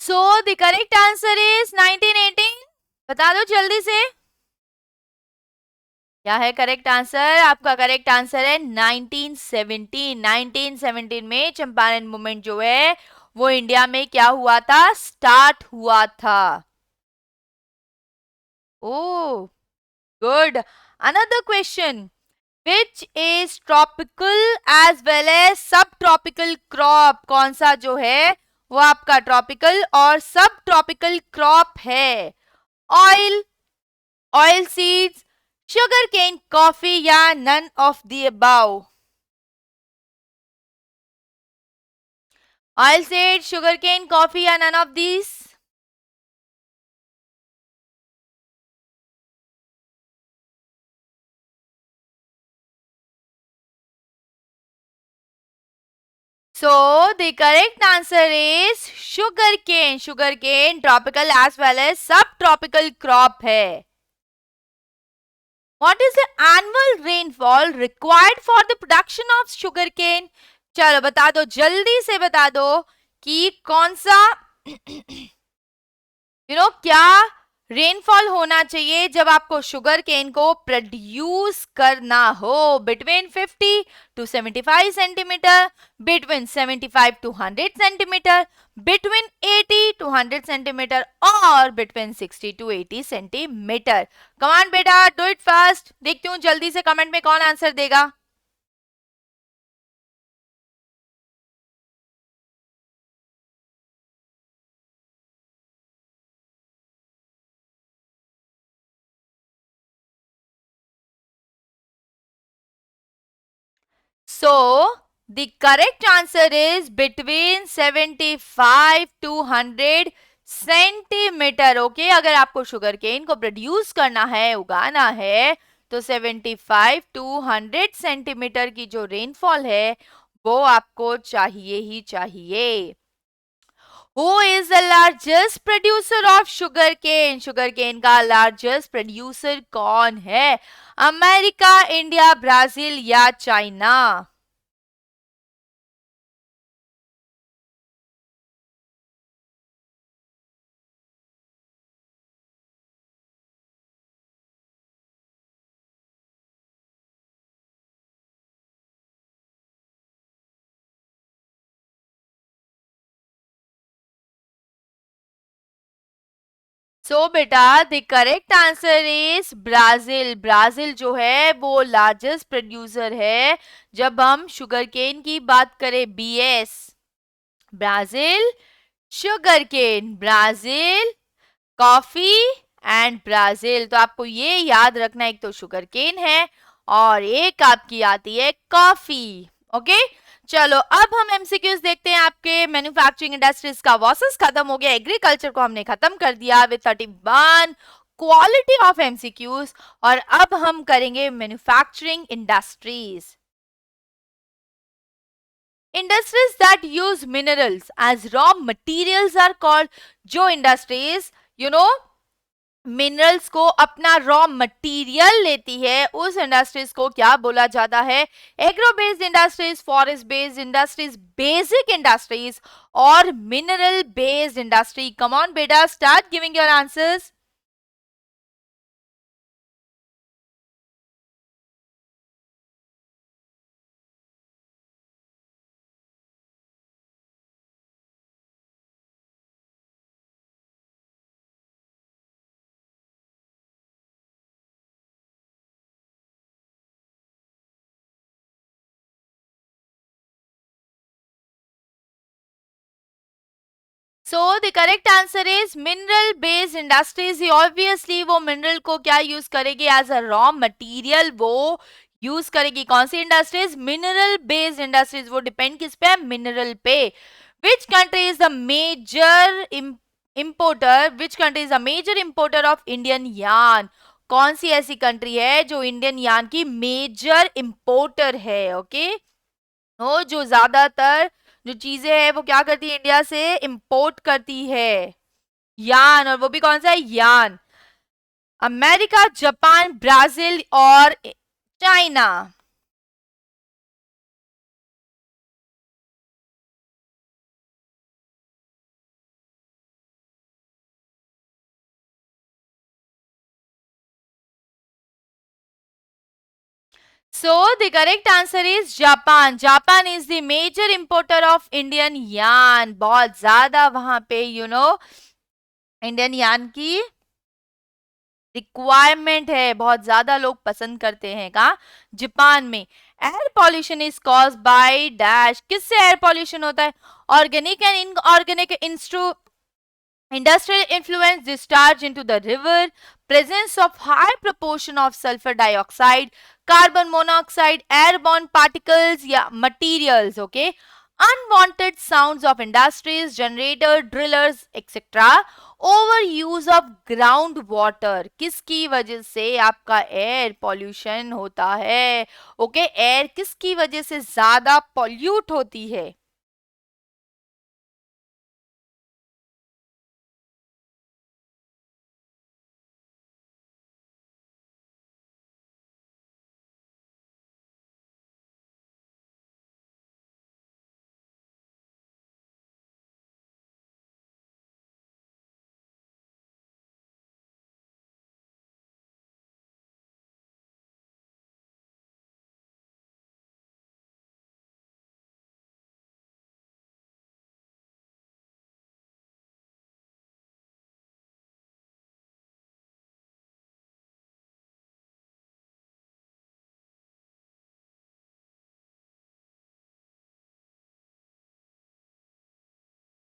So the correct answer is 1918। बता दो जल्दी से, क्या है करेक्ट आंसर? आपका करेक्ट आंसर है 1917। 1917 में चंपारण मूवमेंट जो है वो इंडिया में क्या हुआ था? स्टार्ट हुआ था। Oh good. Another question, which is tropical as well as sub tropical crop, कौन सा जो है वो आपका ट्रॉपिकल और सब ट्रॉपिकल क्रॉप है? Oil, oil seeds, sugar cane, coffee या none of the above? Oil seed, sugar cane, coffee या none of these? So the correct answer is sugarcane. Sugarcane tropical as well as subtropical crop है. What is the annual rainfall required for the production of sugarcane? चलो बता दो, जल्दी से बता दो कि कौन सा क्या रेनफॉल होना चाहिए जब आपको शुगर केन को प्रोड्यूस करना हो? Between 50 to 75 centimetre, between 75 to 100 centimetre, between 80 to 100 centimetre और बिटवीन 60 टू 80 सेंटीमीटर. कमान बेटा, डू इट फास्ट. देखती हूँ जल्दी से कमेंट में कौन आंसर देगा. So the correct answer is between 75 to 100 centimetre. Okay, अगर आपको शुगर केन को प्रोड्यूस करना है, उगाना है, तो 75 टू 100 सेंटीमीटर की जो रेनफॉल है वो आपको चाहिए ही चाहिए. Who is the largest producer of sugarcane? Sugarcane का largest producer कौन है? अमेरिका, इंडिया, ब्राजील या चाइना? सो बेटा the correct answer is Brazil. Brazil जो है वो लार्जेस्ट प्रोड्यूसर है जब हम शुगर केन की बात करें. बीएस, Brazil, sugar cane, Brazil, coffee and Brazil. तो आपको ये याद रखना, एक तो शुगर केन है और एक आपकी आती है कॉफी. ओके, चलो अब हम एमसीक्यूज देखते हैं. आपके मैन्युफैक्चरिंग इंडस्ट्रीज का वर्सेस खत्म हो गया, एग्रीकल्चर को हमने खत्म कर दिया विद 31 क्वालिटी ऑफ एमसीक्यूज. और अब हम करेंगे manufacturing industries. Industries that use minerals as raw materials are called. जो इंडस्ट्रीज मिनरल्स को अपना रॉ मटेरियल लेती है, उस इंडस्ट्रीज को क्या बोला जाता है? Agro based industries, forest based industries, basic industries और mineral based industry. Come on बेटा, start giving your answers. So the correct answer is mineral based industries. Obviously वो मिनरल को क्या यूज करेगी? एज अ रॉ मटेरियल वो यूज करेगी. कौन सी इंडस्ट्रीज? Mineral based industries. वो डिपेंड किस पे? मिनरल पे. Which country is the major importer? Which country is the major importer of Indian yarn? कौन सी ऐसी कंट्री है जो इंडियन यार्न की मेजर इंपोर्टर है? ओके, जो ज्यादातर जो चीजें हैं वो क्या करती है? इंडिया से इंपोर्ट करती है. यान, और वो भी कौन सा है? यान. अमेरिका, जापान, ब्राजील और China. So the correct answer is Japan. Japan is the major importer of Indian yarn. बहुत ज्यादा वहां पे इंडियन यार्न की रिक्वायरमेंट है, बहुत ज्यादा लोग पसंद करते हैं। कहाँ? जापान में। Air pollution is cause by dash, किससे एयर पॉल्यूशन होता है? Organic and inorganic industrial influence discharge into the river, presence of high proportion of sulfur dioxide, carbon monoxide, airborne particles या materials, okay? Unwanted sounds of industries, generator, drillers, etc. Overuse of groundwater, किसकी वजह से आपका एयर पॉल्यूशन होता है? ओके, एयर किसकी वजह से ज्यादा पॉल्यूट होती है?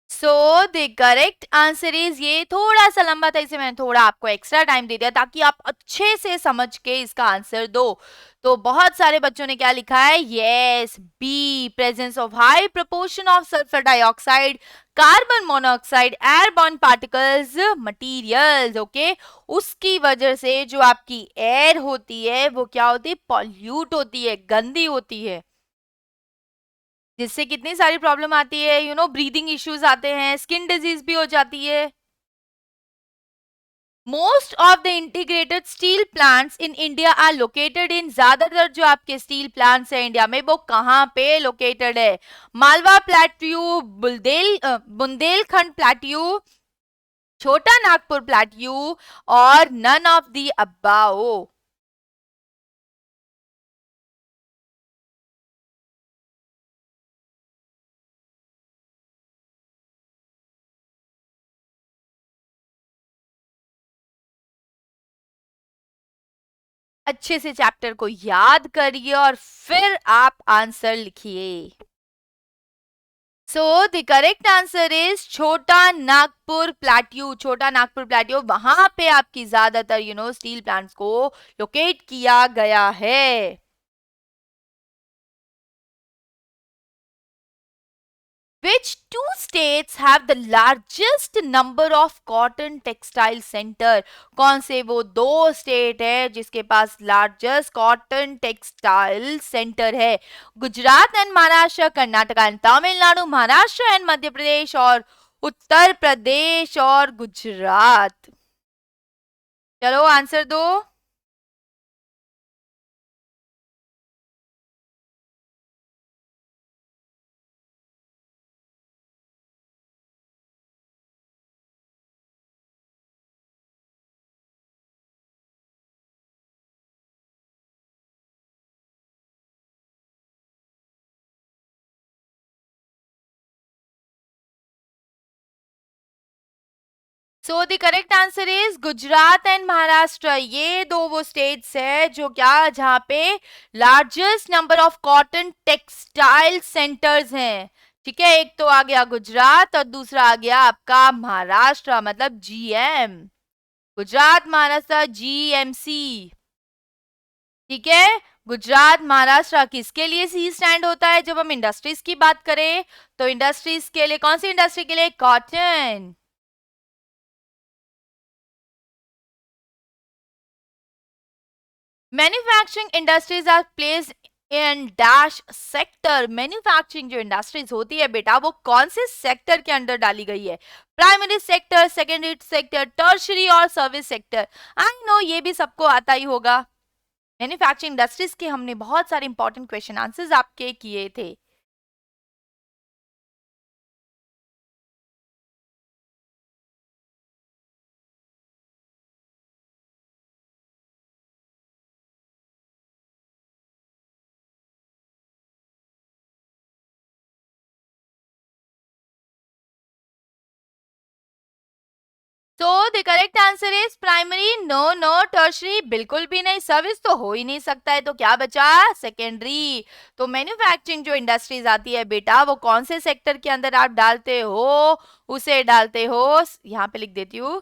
सो द करेक्ट आंसर इज, ये थोड़ा सा लंबा था, इसे मैंने थोड़ा आपको एक्स्ट्रा टाइम दे दिया ताकि आप अच्छे से समझ के इसका आंसर दो। तो बहुत सारे बच्चों ने क्या लिखा है? Yes, B, presence of high proportion of sulphur dioxide, carbon monoxide, airborne particles, materials, okay. उसकी वजह से जो आपकी एयर होती है वो क्या होती है? पॉल्यूट होती है, गंदी होती है, जिससे कितनी सारी प्रॉब्लम आती है, ब्रीदिंग इश्यूज आते हैं, स्किन डिजीज भी हो जाती है। Most of the integrated steel plants in India are located in, ज्यादातर जो आपके स्टील प्लांट्स है इंडिया में वो कहाँ पे लोकेटेड है? मालवा प्लेट्यू, बुंदेलखंड प्लेट्यू, छोटा नागपुर प्लेट्यू, और नन ऑफ दी अबाओ। अच्छे से चैप्टर को याद करिए और फिर आप आंसर लिखिए। सो द करेक्ट आंसर इज छोटा नागपुर प्लेट्यू। छोटा नागपुर प्लेट्यू, वहां पे आपकी ज्यादातर स्टील प्लांट्स को लोकेट किया गया है। Which two states have the largest number of cotton textile center? कौन से वो दो स्टेट है जिसके पास लार्जेस्ट कॉटन टेक्सटाइल सेंटर है? Gujarat and Maharashtra, Karnataka and Tamil Nadu, Maharashtra and Madhya Pradesh, और उत्तर प्रदेश और गुजरात। चलो आंसर दो। So the correct answer is Gujarat and Maharashtra. ये दो वो स्टेट्स है जो क्या, जहां पे largest number of cotton textile centers हैं। ठीक है, एक तो आ गया गुजरात और दूसरा आ गया आपका महाराष्ट्र, मतलब जीएम, गुजरात महाराष्ट्र जीएमसी। ठीक है, गुजरात महाराष्ट्र किसके लिए सी स्टैंड होता है? जब हम इंडस्ट्रीज की बात करें तो इंडस्ट्रीज के लिए, कौन सी इंडस्ट्री के लिए? Cotton. Manufacturing industries are placed in dash sector. Manufacturing जो इंडस्ट्रीज होती है बेटा, वो कौन से सेक्टर के अंदर डाली गई है? Primary sector, secondary sector, tertiary और सर्विस सेक्टर। आई नो ये भी सबको आता ही होगा। मैन्युफैक्चरिंग इंडस्ट्रीज के हमने बहुत सारे इंपॉर्टेंट क्वेश्चन आंसर्स आपके किए थे। तो the correct answer is primary, no no, tertiary बिल्कुल भी नहीं, सर्विस तो हो ही नहीं सकता है, तो क्या बचा, सेकेंडरी। तो मैन्युफैक्चरिंग जो इंडस्ट्रीज आती है बेटा, वो कौन से सेक्टर के अंदर आप डालते हो, उसे डालते हो, यहाँ पे लिख देती हूँ,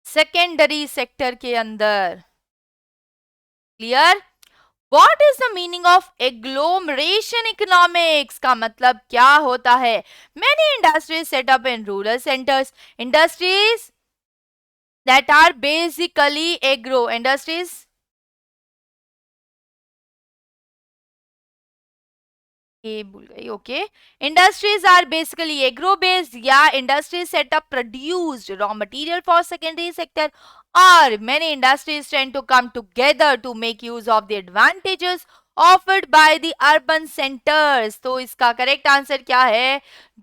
सेकेंडरी सेक्टर के अंदर। Clear. What is the meaning of agglomeration economics? का मतलब क्या होता है? Many industries set up in rural centers. Industries that are basically agro industries. ये भूल गई, okay. Industries are basically agro based, या industries setup produced raw material for secondary sector, और many industries tend to come together to make use of the advantages offered by the urban centres. तो इसका करेक्ट आंसर क्या है,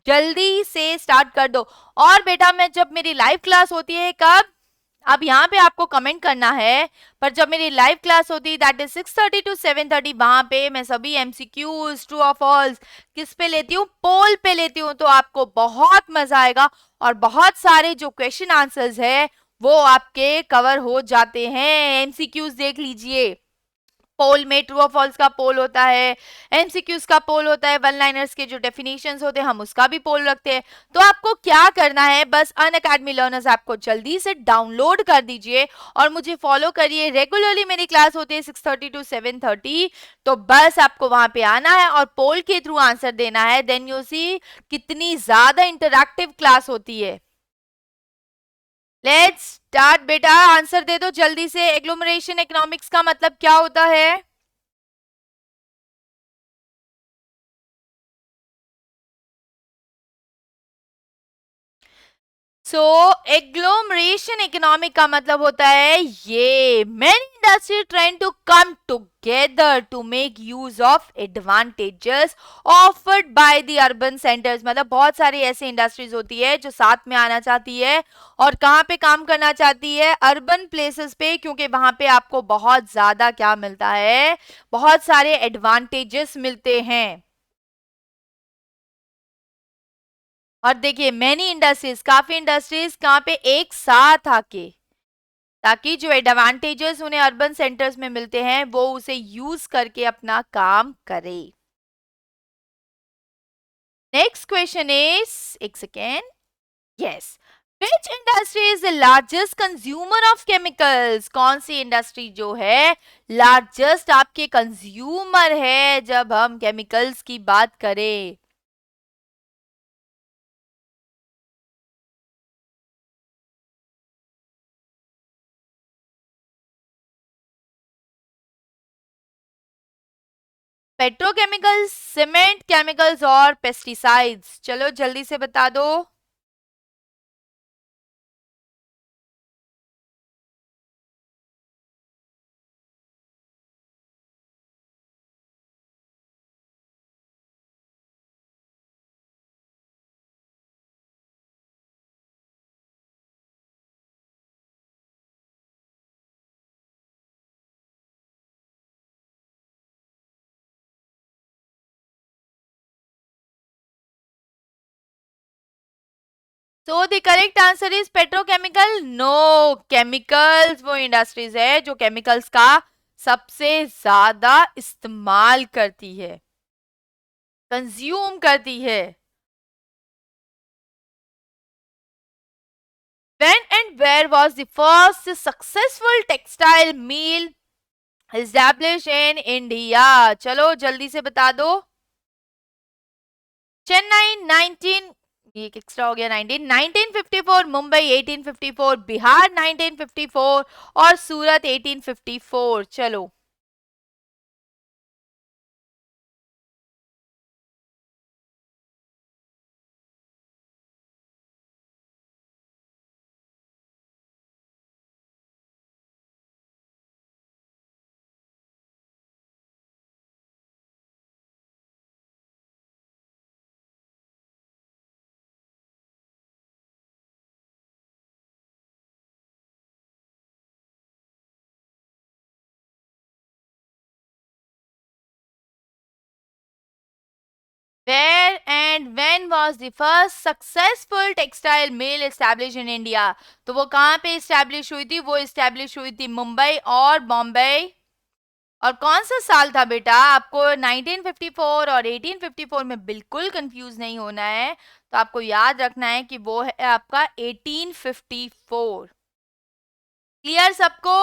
जल्दी से स्टार्ट कर दो। और बेटा मैं जब मेरी लाइव क्लास होती है, कब, अब यहाँ पे आपको कमेंट करना है, पर जब मेरी लाइव क्लास होती है दैट इज 6:30 to 7:30, वहां पे मैं सभी एमसीक्यूज ट्रू और फॉल्स किस पे लेती हूँ, पोल पे लेती हूँ, तो आपको बहुत मजा आएगा और बहुत सारे जो क्वेश्चन आंसर्स है वो आपके कवर हो जाते हैं। एमसीक्यूज देख लीजिए, पोल में ट्रू और फॉल्स का पोल होता है, एमसीक्यूज का पोल होता है, वन लाइनर्स के जो डेफिनेशंस होते हैं हम उसका भी पोल रखते हैं। तो आपको क्या करना है, बस अनअकैडमी लर्नर्स ऐप को जल्दी से डाउनलोड कर दीजिए और मुझे फॉलो करिए। रेगुलरली मेरी क्लास होती है 6:30 to 7:30, तो बस आपको वहां पे आना है और पोल के थ्रू आंसर देना है। देन यू सी कितनी ज्यादा इंटरैक्टिव क्लास होती है। लेट्स स्टार्ट बेटा, आंसर दे दो जल्दी से। एग्लोमरेशन इकोनॉमिक्स का मतलब क्या होता है? सो एग्लोमरेशन इकोनॉमिक का मतलब होता है ये, many industry trying to come together to make use of advantages offered by the urban centres. मतलब बहुत सारी ऐसी इंडस्ट्रीज होती है जो साथ में आना चाहती है और कहाँ पे काम करना चाहती है, अर्बन प्लेसेस पे, क्योंकि वहां पे आपको बहुत ज्यादा क्या मिलता है, बहुत सारे एडवांटेजेस मिलते हैं। और देखिए मैनी इंडस्ट्रीज, काफी इंडस्ट्रीज कहाँ पे एक साथ आके, ताकि जो एडवांटेजेस उन्हें अर्बन सेंटर्स में मिलते हैं वो उसे यूज करके अपना काम करे। नेक्स्ट क्वेश्चन इज, एक second, yes, which industry is the largest consumer of chemicals? कौन सी इंडस्ट्री जो है लार्जेस्ट आपके कंज्यूमर है जब हम केमिकल्स की बात करें? पेट्रोकेमिकल्स, सीमेंट केमिकल्स और पेस्टिसाइड्स? चलो जल्दी से बता दो। So the correct answer is petrochemical. No, chemicals वो इंडस्ट्रीज है जो केमिकल्स का सबसे ज्यादा इस्तेमाल करती है, कंज्यूम करती है। When and where was the first successful textile mill established in India? चलो जल्दी से बता दो। चेन्नई 19, ये एक्स्ट्रा हो गया, 1954, मुंबई 1854, बिहार 1954 और सूरत 1854। चलो and when was the first successful textile mill establish in India? तो वो कहाँ पे एस्टैब्लिश हुई थी? वो एस्टैब्लिश हुई थी मुंबई और बॉम्बे। और कौन सा साल था बेटा? आपको 1954 और 1854 में बिल्कुल कंफ्यूज नहीं होना है। तो आपको याद रखना है कि वो है आपका 1854। क्लियर सबको?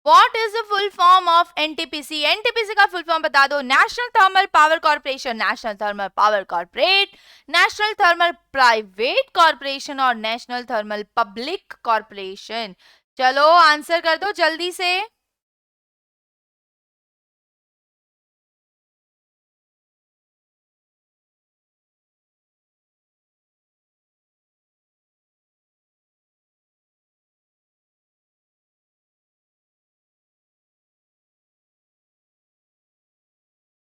What is the full form of NTPC? NTPC का फुल फॉर्म बता दो। National thermal power corporation, national thermal power corporate, national thermal private corporation और नेशनल थर्मल पब्लिक कॉर्पोरेशन। चलो आंसर कर दो जल्दी से।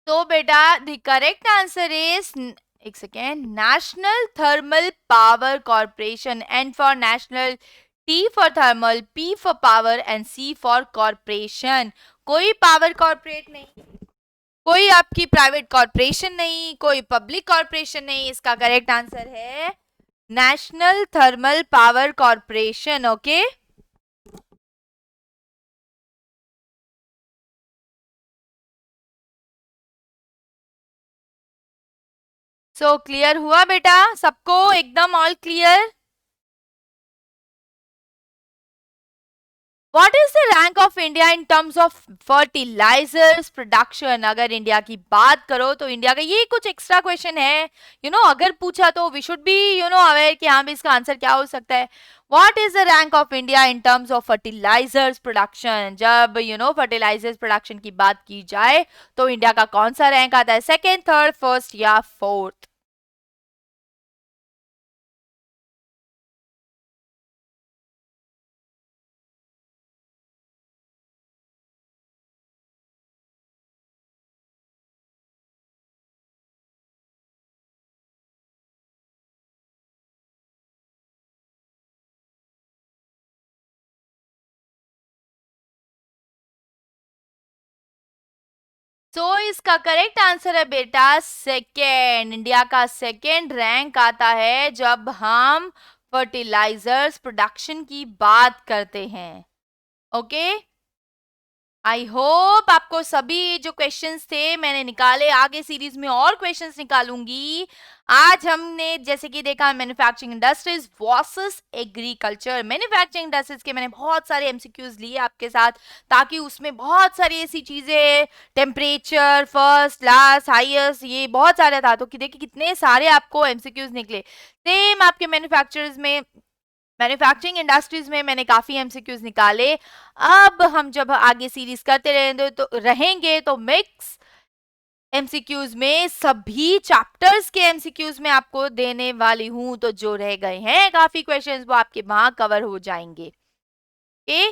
तो बेटा द करेक्ट आंसर इज, एक second, national thermal power corporation. N for national, T for thermal, P for power and C for corporation. कोई पावर कॉर्पोरेट नहीं, कोई आपकी प्राइवेट कॉर्पोरेशन नहीं, कोई पब्लिक कॉर्पोरेशन नहीं। इसका करेक्ट आंसर है national thermal power corporation. Okay, so clear हुआ बेटा सबको? एकदम all clear? What is the rank of India in terms of fertilizers production? अगर इंडिया की बात करो तो इंडिया का ये कुछ एक्स्ट्रा क्वेश्चन है, अगर पूछा तो वी शुड बी अवेयर कि हाँ भी इसका आंसर क्या हो सकता है। What is the rank of India in terms of fertilizers production? जब fertilizers production की बात की जाए तो इंडिया का कौन सा रैंक आता है? सेकेंड, थर्ड, फर्स्ट या फोर्थ? तो इसका करेक्ट आंसर है बेटा सेकेंड। इंडिया का सेकेंड रैंक आता है जब हम फर्टिलाइजर्स प्रोडक्शन की बात करते हैं। ओके, आई होप आपको सभी जो क्वेश्चंस थे मैंने निकाले, आगे सीरीज में और क्वेश्चंस निकालूंगी। आज हमने जैसे कि देखा manufacturing industries versus agriculture. Manufacturing industries के मैंने बहुत सारे एमसीक्यूज लिए आपके साथ, ताकि उसमें बहुत सारी ऐसी चीजें, टेम्परेचर, फर्स्ट, लास्ट, हाईएस्ट, ये बहुत सारा था, तो कि देखिए कितने सारे आपको एमसीक्यूज निकले। सेम आपके मैन्युफैक्चरर्स में, मैन्युफैक्चरिंग इंडस्ट्रीज में मैंने काफी एमसीक्यूज निकाले। अब हम जब आगे सीरीज करते रहेंगे तो मिक्स एमसीक्यूज में सभी चैप्टर्स के एमसीक्यूज में आपको देने वाली हूं, तो जो रह गए हैं काफी क्वेश्चंस वो आपके वहां कवर हो जाएंगे। ओके,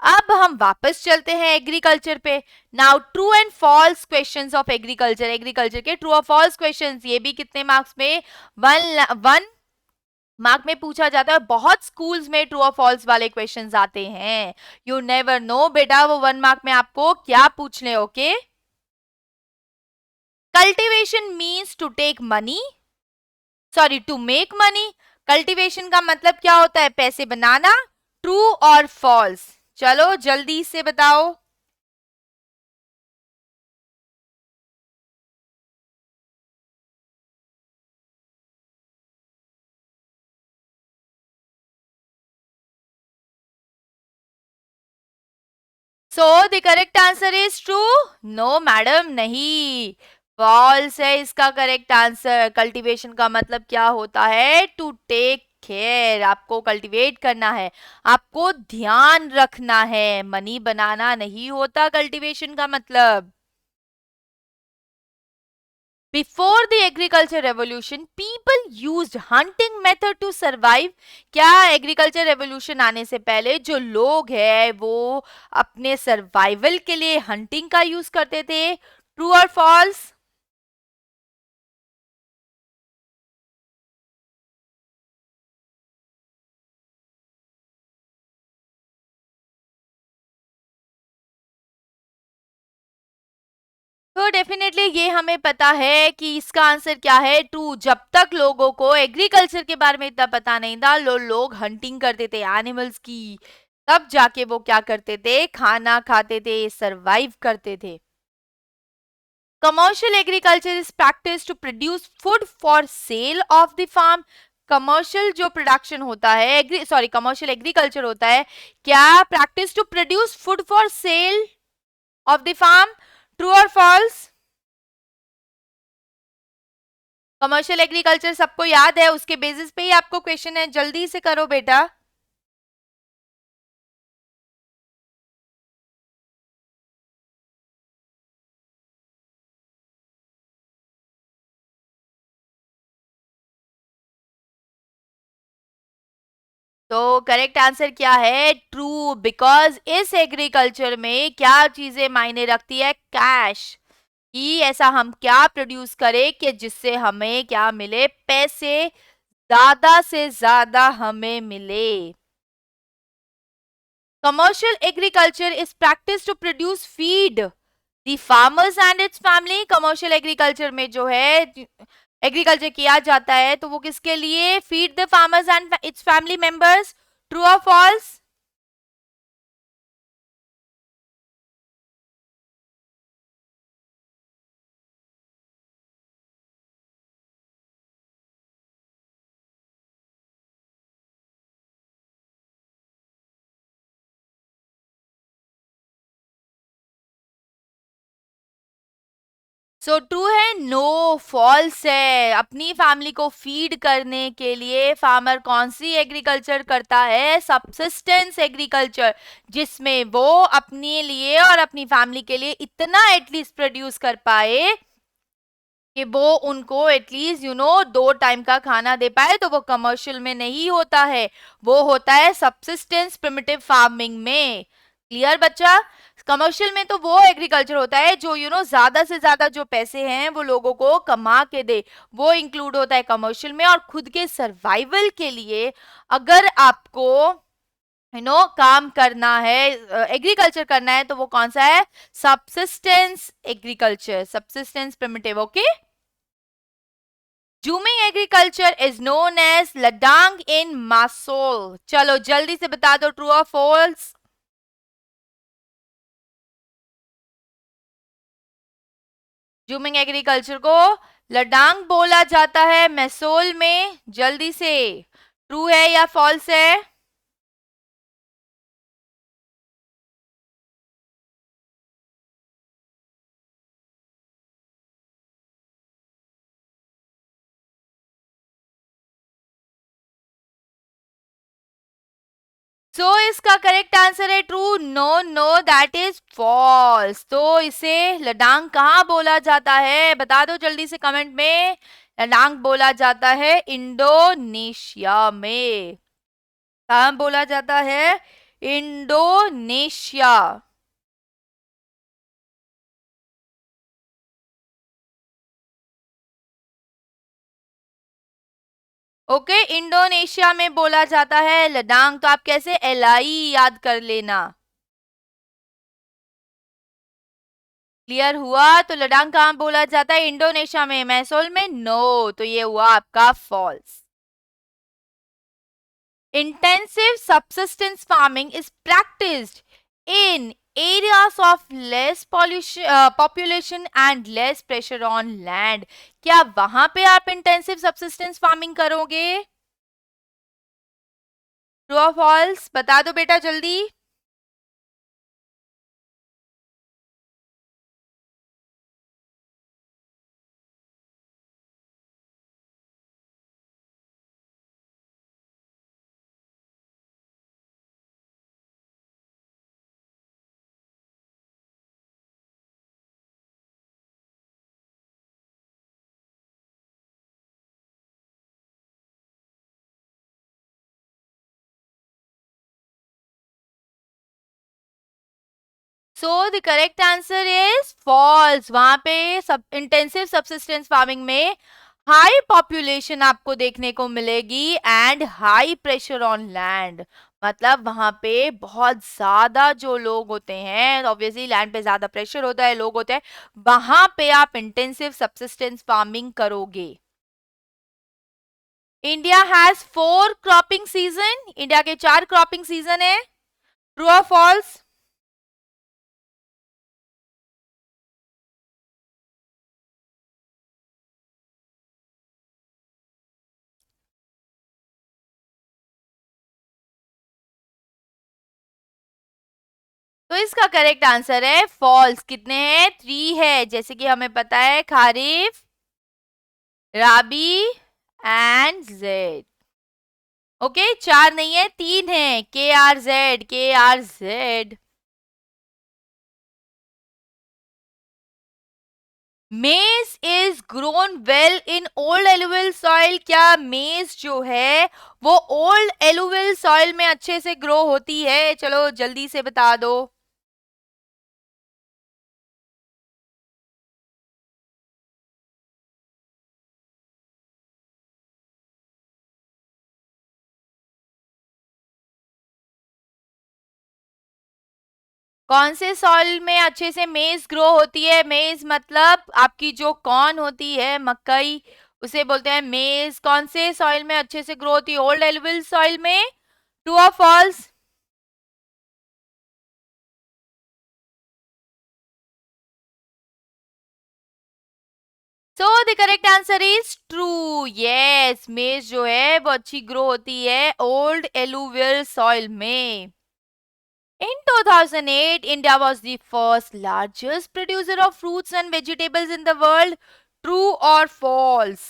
अब हम वापस चलते हैं एग्रीकल्चर पे। Now true and false questions of agriculture. Agriculture के ट्रू और फॉल्स क्वेश्चंस, ये भी कितने मार्क्स में? वन मार्क में पूछा जाता है। बहुत स्कूल्स में ट्रू और फॉल्स वाले क्वेश्चंस आते हैं। यू नेवर नो बेटा वो 1 मार्क में आपको क्या पूछ ले। Okay, cultivation means to take money, sorry to make money. Cultivation का मतलब क्या होता है? पैसे बनाना। ट्रू और फॉल्स? चलो जल्दी से बताओ। So the correct answer is true? No madam, नहीं, फॉल्स है इसका करेक्ट आंसर। कल्टीवेशन का मतलब क्या होता है? टू टेक केयर, आपको कल्टीवेट करना है, आपको ध्यान रखना है, मनी बनाना नहीं होता कल्टीवेशन का मतलब। Before the agriculture revolution people used hunting method to survive. क्या एग्रीकल्चर रेवोल्यूशन आने से पहले जो लोग हैं वो अपने सर्वाइवल के लिए हंटिंग का यूज करते थे? ट्रू और फॉल्स? तो डेफिनेटली ये हमें पता है कि इसका आंसर क्या है, ट्रू। जब तक लोगों को एग्रीकल्चर के बारे में इतना पता नहीं था, लोग हंटिंग करते थे एनिमल्स की, तब जाके वो क्या करते थे, खाना खाते थे, सरवाइव करते थे। Commercial agriculture is practice to produce food for sale of the farm. Commercial जो प्रोडक्शन होता है, कमर्शियल एग्रीकल्चर होता है, क्या practice to produce food for sale of the farm, true और फॉल्स? कमर्शियल एग्रीकल्चर सबको याद है, उसके बेसिस पे ही आपको क्वेश्चन है, जल्दी से करो बेटा। तो करेक्ट आंसर क्या है, ट्रू। बिकॉज इस एग्रीकल्चर में क्या चीजें मायने रखती है, कैश, कि ऐसा हम क्या प्रोड्यूस करें कि जिससे हमें क्या मिले, पैसे ज्यादा से ज्यादा हमें मिले। Commercial agriculture is practice to produce feed the farmers and its family. Commercial agriculture में जो है एग्रीकल्चर किया जाता है तो वो किसके लिए, feed the farmers and its family members, true और फॉल्स? सो ट्रू है, नो, फॉल्स है। अपनी फैमिली को फीड करने के लिए फार्मर कौन सी एग्रीकल्चर करता है, सबसिस्टेंस एग्रीकल्चर, जिसमें वो अपने लिए और अपनी फैमिली के लिए इतना एटलीस्ट प्रोड्यूस कर पाए कि वो उनको एटलीस्ट दो टाइम का खाना दे पाए। तो वो कमर्शियल में नहीं होता है, वो होता है सबसिस्टेंस प्रिमिटिव फार्मिंग में। क्लियर बच्चा? कमर्शियल में तो वो एग्रीकल्चर होता है जो ज्यादा से ज्यादा जो पैसे हैं वो लोगों को कमा के दे, वो इंक्लूड होता है कमर्शियल में। और खुद के सर्वाइवल के लिए अगर आपको काम करना है, एग्रीकल्चर करना है, तो वो कौन सा है, subsistence agriculture, subsistence primitive. Okay, jhuming agriculture is known as ladang in मासोल। चलो जल्दी से बता दो, ट्रू और फॉल्स? जूमिंग एग्रीकल्चर को लडांग बोला जाता है मैसोल में, जल्दी से, ट्रू है या फॉल्स है? सो इसका करेक्ट आंसर है true. No no, that is false. तो इसे लडांग कहाँ बोला जाता है, बता दो जल्दी से कमेंट में। लडांग बोला जाता है इंडोनेशिया में। कहाँ बोला जाता है, इंडोनेशिया। ओके, इंडोनेशिया में बोला जाता है लडांग। तो आप कैसे LI याद कर लेना। क्लियर हुआ? तो लडांग कहाँ बोला जाता है, इंडोनेशिया में, मैसोल में, नो। तो ये हुआ आपका false. Intensive subsistence farming is practised in areas of less pollution population and less pressure on land। क्या वहां पे आप इंटेंसिव सबसिस्टेंस फार्मिंग करोगे, ट्रू और फॉल्स? बता दो बेटा जल्दी। So the correct answer is false. वहां पे सब इंटेंसिव सबसिस्टेंस फार्मिंग में हाई पॉपुलेशन आपको देखने को मिलेगी and high pressure on land. मतलब वहां पे बहुत ज्यादा जो लोग होते हैं, ऑब्वियसली लैंड पे ज्यादा प्रेशर होता है, लोग होते हैं, वहां पे आप इंटेंसिव सब्सिस्टेंस फार्मिंग करोगे। India has 4 cropping season, India के 4 क्रॉपिंग सीजन है। ट्रू और फॉल्स? तो इसका करेक्ट आंसर है फॉल्स। कितने हैं? 3 है, जैसे कि हमें पता है, खारिफ, राबी एंड जेड। ओके, 4 नहीं है, 3 है, KRZ, KRZ। मेज is grown well in old alluvial soil. क्या मेज जो है वो ओल्ड एलुवियल सॉइल में अच्छे से ग्रो होती है? चलो जल्दी से बता दो। कौन से सॉइल में अच्छे से मेज ग्रो होती है? मेज मतलब आपकी जो कॉर्न होती है, मकई, उसे बोलते हैं मेज। कौन से सॉइल में अच्छे से ग्रो होती है? ओल्ड एलुवियल सॉइल में। ट्रू और false? So the correct answer is true. Yes, maize जो है वो अच्छी ग्रो होती है ओल्ड एलुवियल सॉइल में। In 2008, India was the first largest producer of fruits and vegetables in the world. True or false?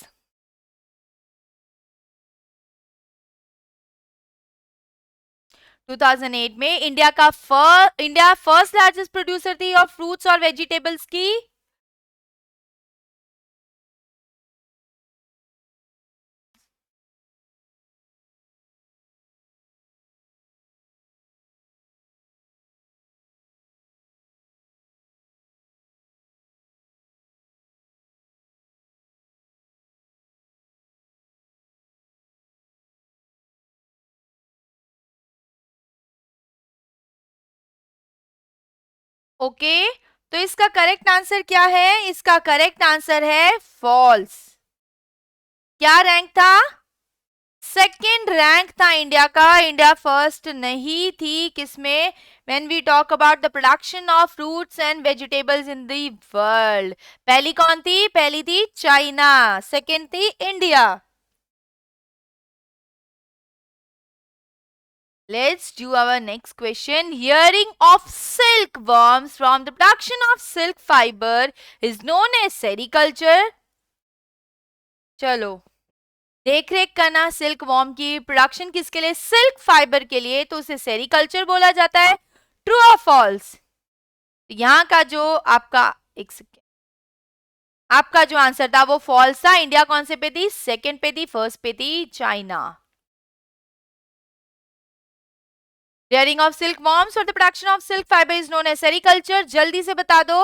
2008 में इंडिया फर्स्ट लार्जेस्ट प्रोड्यूसर थी ऑफ फ्रूट्स और वेजिटेबल्स की। ओके, तो इसका करेक्ट आंसर क्या है? इसका करेक्ट आंसर है फॉल्स। क्या रैंक था? सेकेंड रैंक था इंडिया का। इंडिया फर्स्ट नहीं थी किसमें? When we talk about the production of fruits and vegetables in the world. पहली कौन थी? पहली थी चाइना, सेकेंड थी India. Let's do our next question. Hearing of silkworms from the production of silk fiber is known as sericulture. चलो, देख रेख करना सिल्क वॉर्म की प्रोडक्शन किसके लिए? सिल्क फाइबर के लिए, तो उसे सेरिकल्चर बोला जाता है। ट्रू और फॉल्स? यहाँ का जो आपका एक सेकेंड, आपका जो आंसर था वो फॉल्स था। इंडिया कौन से पे थी? सेकंड पे थी, फर्स्ट पे थी China. Rearing of silk worms और the production of silk fibre is known as sericulture. जल्दी से बता दो।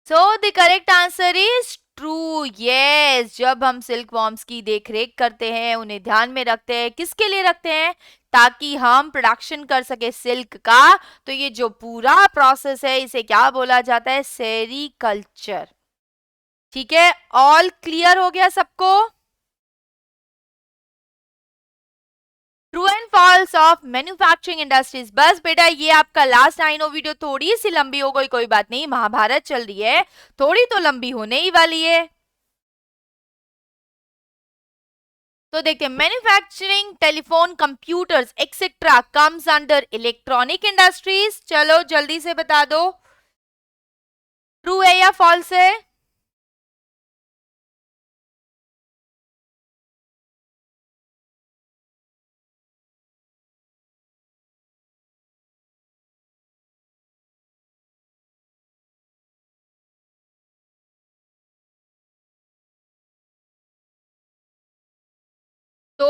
So the correct answer is true. Yes, जब हम सिल्क वॉर्म्स की देखरेख करते हैं, उन्हें ध्यान में रखते हैं, किसके लिए रखते हैं? ताकि हम प्रोडक्शन कर सके सिल्क का। तो ये जो पूरा प्रोसेस है, इसे क्या बोला जाता है? सेरीकल्चर। ठीक है, ऑल क्लियर हो गया सबको? True and false of manufacturing industries. बस बेटा, ये आपका लास्ट आई नो वीडियो थोड़ी सी लंबी हो गई, कोई बात नहीं, महाभारत चल रही है, थोड़ी तो लंबी होने ही वाली है। तो देखते हैं, manufacturing telephone, computers etcetera comes under electronic industries. चलो जल्दी से बता दो, ट्रू है या फॉल्स है? तो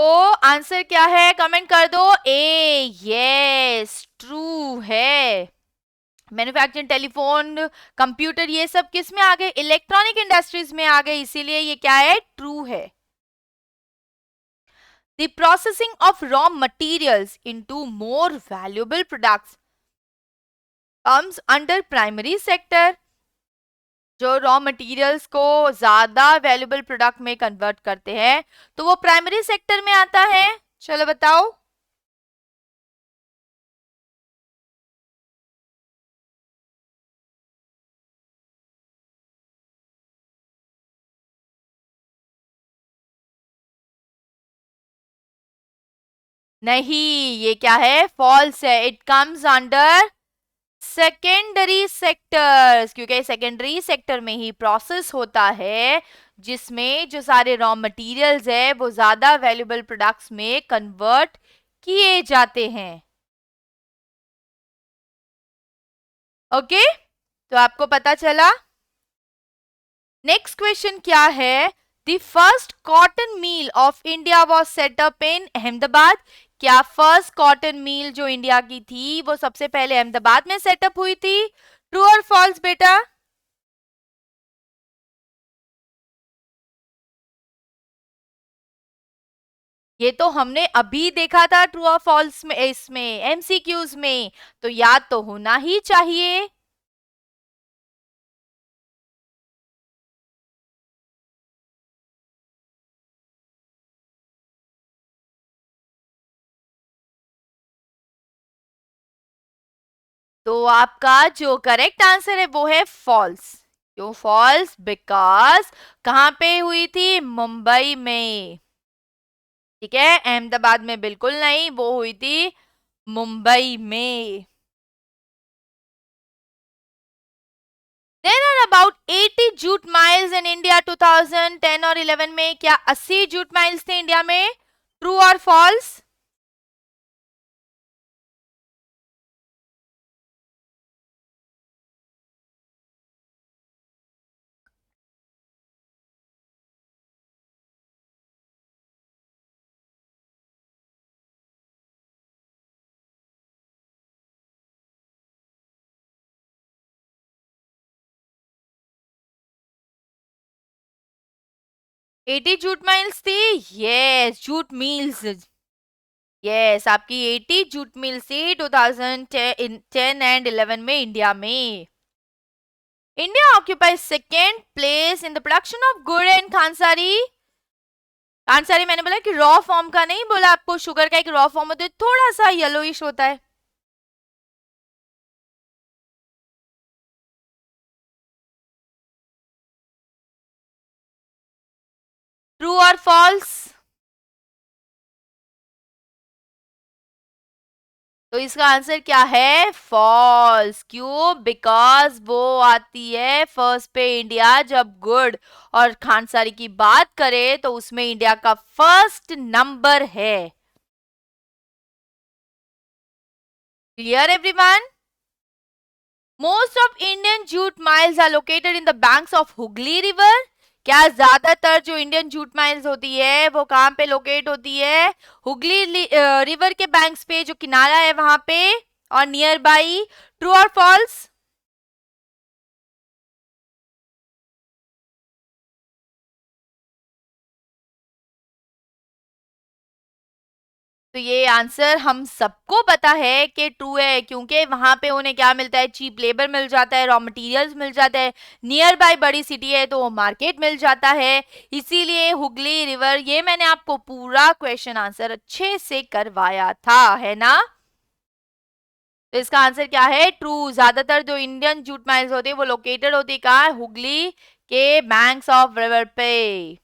आंसर क्या है? कमेंट कर दो। ए, यस, ट्रू है। मैन्युफैक्चरिंग, टेलीफोन, कंप्यूटर, ये सब किस में आ गए? इलेक्ट्रॉनिक इंडस्ट्रीज में आ गए, इसीलिए ये क्या है? ट्रू है। The processing of raw materials into more valuable products comes under primary sector. जो रॉ मटेरियल्स को ज्यादा वैल्यूएबल प्रोडक्ट में कन्वर्ट करते हैं तो वो प्राइमरी सेक्टर में आता है। चलो बताओ। नहीं, ये क्या है? फॉल्स है। It comes under secondary sectors, क्योंकि सेकेंडरी सेक्टर में ही प्रोसेस होता है जिसमें जो सारे रॉ मटेरियल्स है वो ज्यादा वैल्यूएबल प्रोडक्ट्स में कन्वर्ट किए जाते हैं। ओके, तो आपको पता चला। नेक्स्ट क्वेश्चन क्या है? The first cotton mill of India was setup in Ahmedabad. क्या फर्स्ट कॉटन मिल जो इंडिया की थी वो सबसे पहले अहमदाबाद में सेटअप हुई थी? ट्रू और फॉल्स बेटा? ये तो हमने अभी देखा था ट्रू और फॉल्स में, इसमें एमसीक्यूज में, तो याद तो होना ही चाहिए। तो आपका जो करेक्ट आंसर है वो है फॉल्स। क्यों फॉल्स? बिकॉज कहां पे हुई थी? मुंबई में। ठीक है, अहमदाबाद में बिल्कुल नहीं, वो हुई थी मुंबई में। There are about 80 jute miles in India 2010 और 11 में। क्या 80 जूट माइल्स थे इंडिया में? ट्रू और फॉल्स? एटी जूट माइल्स थी। Yes, jute mills. यस, आपकी 80 जूट मिल्स थी 2010 एंड 11 में इंडिया में। India occupies second place in the production of गुड़ एंड खानसारी। खानसारी मैंने बोला कि रॉ फॉर्म का नहीं बोला आपको, शुगर का एक रॉ फॉर्म होता है, थोड़ा सा येलोइश होता है। ट्रू और फॉल्स? तो इसका आंसर क्या है? फॉल्स। क्यों? बिकॉज वो आती है फर्स्ट पे इंडिया। जब गुड़ और खानसारी की बात करें तो उसमें इंडिया का फर्स्ट नंबर है। Clear everyone? Most of Indian jute mills are located in the banks of Hooghly river. क्या ज्यादातर जो इंडियन जूट माइल्स होती है वो कहां पे लोकेट होती है? हुगली रिवर के बैंक्स पे, जो किनारा है वहां पे और नियर बाई। ट्रू और फॉल्स? तो ये आंसर हम सबको पता है कि ट्रू है, क्योंकि वहां पे उन्हें क्या मिलता है? चीप लेबर मिल जाता है, रॉ मटेरियल्स मिल जाता है, नियर बाय बड़ी सिटी है तो मार्केट मिल जाता है। इसीलिए हुगली रिवर, ये मैंने आपको पूरा क्वेश्चन आंसर अच्छे से करवाया था, है ना? तो इसका आंसर क्या है? ट्रू। ज्यादातर जो इंडियन जूट माइल्स होते हैं वो लोकेटेड होती है कहाँ? हुगली के बैंक्स ऑफ रिवर पे।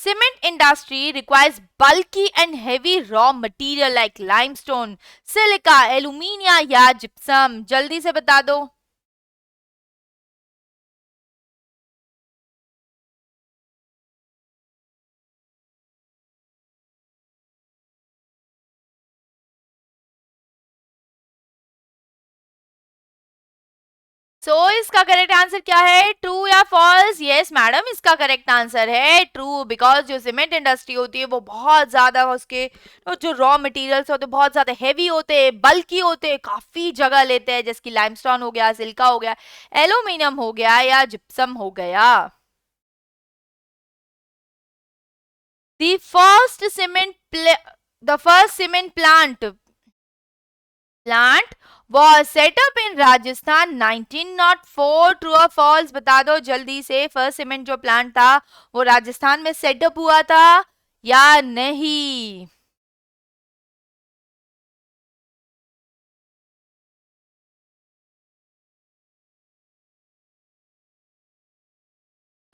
Cement industry requires bulky and heavy raw material like limestone, silica, alumina या gypsum। जल्दी से बता दो। इसका करेक्ट आंसर क्या है, ट्रू या फॉल्स? यस मैडम, इसका करेक्ट आंसर है ट्रू, बिकॉज जो सीमेंट इंडस्ट्री होती है वो बहुत ज्यादा उसके जो रॉ मटेरियल्स होते हैं बहुत ज्यादा हेवी होते हैं, बल्कि होते हैं, काफी जगह लेते हैं, जैसे कि लाइमस्टोन हो गया, सिलिका हो गया, एल्यूमिनियम हो गया या जिप्सम हो गया। The first cement plant was set up in Rajasthan 1904. True or false? बता दो जल्दी से। फर्स्ट सीमेंट जो प्लांट था वो राजस्थान में सेटअप हुआ था या नहीं?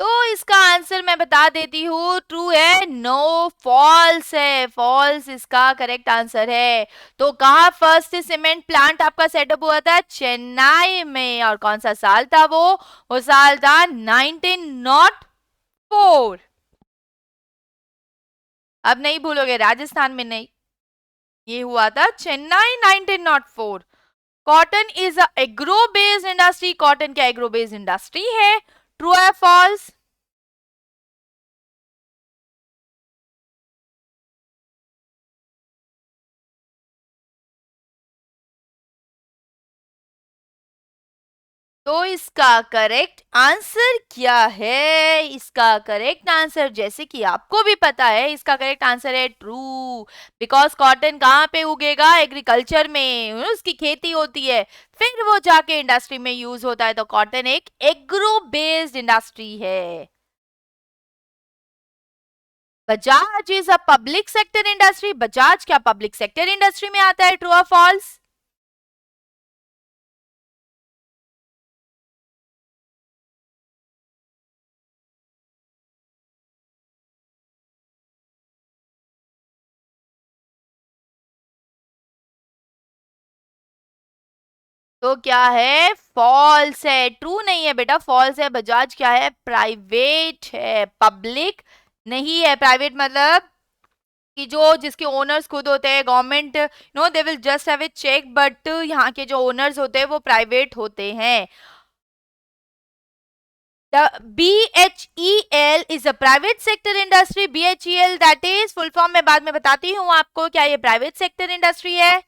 तो इसका आंसर मैं बता देती हूँ, ट्रू है, नो फॉल्स है, फॉल्स इसका करेक्ट आंसर है। तो कहा फर्स्ट सीमेंट प्लांट आपका सेटअप हुआ था? चेन्नई में। और कौन सा साल था वो साल था 1904। अब नहीं भूलोगे, राजस्थान में नहीं, ये हुआ था Chennai 1904। Cotton is a agro based industry, cotton क्या एग्रो बेस्ड इंडस्ट्री है? ट्रू है फॉल्स? तो इसका करेक्ट आंसर क्या है? इसका करेक्ट आंसर, जैसे कि आपको भी पता है, इसका करेक्ट आंसर है ट्रू, बिकॉज कॉटन कहाँ पे उगेगा? एग्रीकल्चर में, उसकी खेती होती है, फिर वो जाके इंडस्ट्री में यूज होता है। तो कॉटन एक एग्रो बेस्ड इंडस्ट्री है। Bajaj is a public sector industry, Bajaj क्या पब्लिक सेक्टर इंडस्ट्री में आता है? ट्रू और फॉल्स? तो क्या है? फॉल्स है, ट्रू नहीं है बेटा, फॉल्स है। बजाज क्या है? प्राइवेट है, पब्लिक नहीं है। प्राइवेट मतलब कि जो जिसके ओनर्स खुद होते हैं, government no they will just have a check, but यहाँ के जो ओनर्स होते हैं वो प्राइवेट होते हैं। The BHEL is a private sector industry. BHEL that is full form मैं बाद में बताती हूँ आपको। क्या ये प्राइवेट सेक्टर इंडस्ट्री है?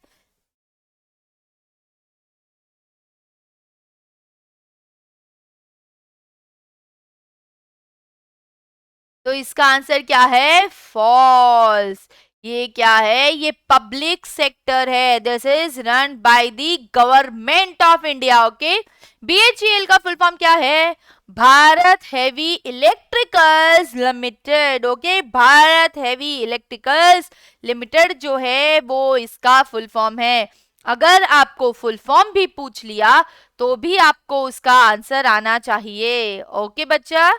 तो इसका आंसर क्या है? फॉल्स। ये क्या है? ये पब्लिक सेक्टर है। This is run by the government of India. Okay, BHEL का फुल फॉर्म क्या है? Bharat heavy electricals limited. Okay, Bharat heavy electricals limited जो है वो इसका फुल फॉर्म है। अगर आपको फुल फॉर्म भी पूछ लिया तो भी आपको उसका आंसर आना चाहिए। ओके बच्चा,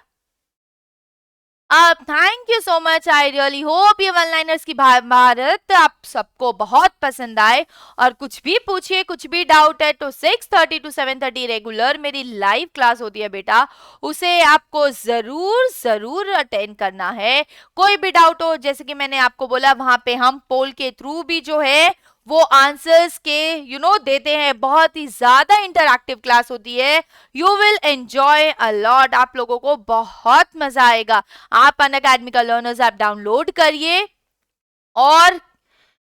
thank you so much. I really hope ये वन लाइनर्स की भारत आप सबको बहुत पसंद आए। और कुछ भी पूछिए, कुछ भी डाउट है तो 6:30 to 7:30 रेगुलर मेरी लाइव क्लास होती है बेटा, उसे आपको जरूर जरूर अटेंड करना है। कोई भी डाउट हो, जैसे कि मैंने आपको बोला, वहां पे हम पोल के थ्रू भी जो है वो आंसर्स के देते हैं। बहुत ही ज्यादा इंटरैक्टिव क्लास होती है। You will enjoy a lot, आप लोगों को बहुत मजा आएगा। आप अनअकैडमी का लर्नर्स ऐप डाउनलोड करिए और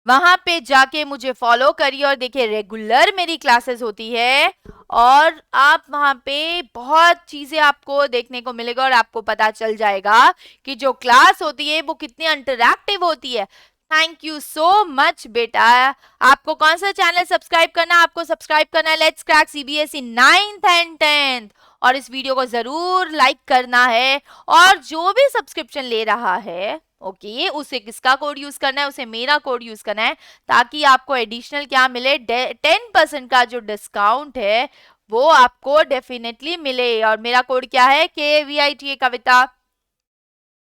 वहां पे जाके मुझे फॉलो करिए और देखिए रेगुलर मेरी क्लासेस होती है और आप वहां पे बहुत चीजें आपको देखने को मिलेगा और आपको पता चल जाएगा कि जो क्लास होती है वो कितनी इंटरैक्टिव होती है। थैंक यू सो मच बेटा। आपको कौन सा चैनल सब्सक्राइब करना है? आपको सब्सक्राइब करना है let's crack CBSE 9th and 10th, और इस वीडियो को जरूर लाइक करना है। और जो भी सब्सक्रिप्शन ले रहा है ओके उसे किसका कोड यूज करना है? उसे मेरा कोड यूज करना है, ताकि आपको एडिशनल क्या मिले? 10% का जो डिस्काउंट है वो आपको डेफिनेटली मिले। और मेरा कोड क्या है? KVITA कविता।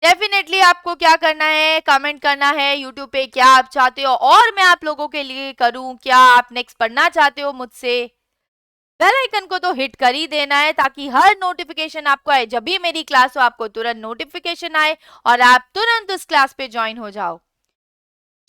डेफिनेटली आपको क्या करना है? कमेंट करना है यूट्यूब पे क्या आप चाहते हो और मैं आप लोगों के लिए करूं, क्या आप नेक्स्ट पढ़ना चाहते हो मुझसे। बेल आइकन को तो हिट कर ही देना है ताकि हर नोटिफिकेशन आपको आए। जब भी मेरी क्लास हो आपको तुरंत नोटिफिकेशन आए और आप तुरंत उस क्लास पे ज्वाइन हो जाओ।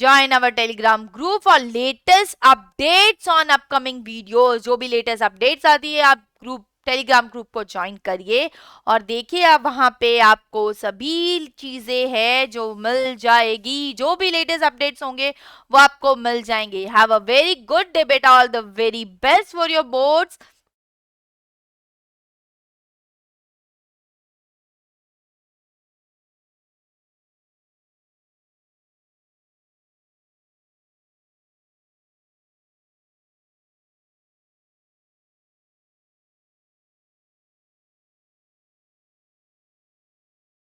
Join our Telegram group for latest updates on upcoming videos. जो भी लेटेस्ट अपडेट्स आती है आप ग्रुप टेलीग्राम ग्रुप को ज्वाइन करिए और देखिए आप वहाँ पे आपको सभी चीज़ें हैं जो मिल जाएगी, जो भी लेटेस्ट अपडेट्स होंगे वो आपको मिल जाएंगे. Have a very good day बेटा, all the very best for your boards.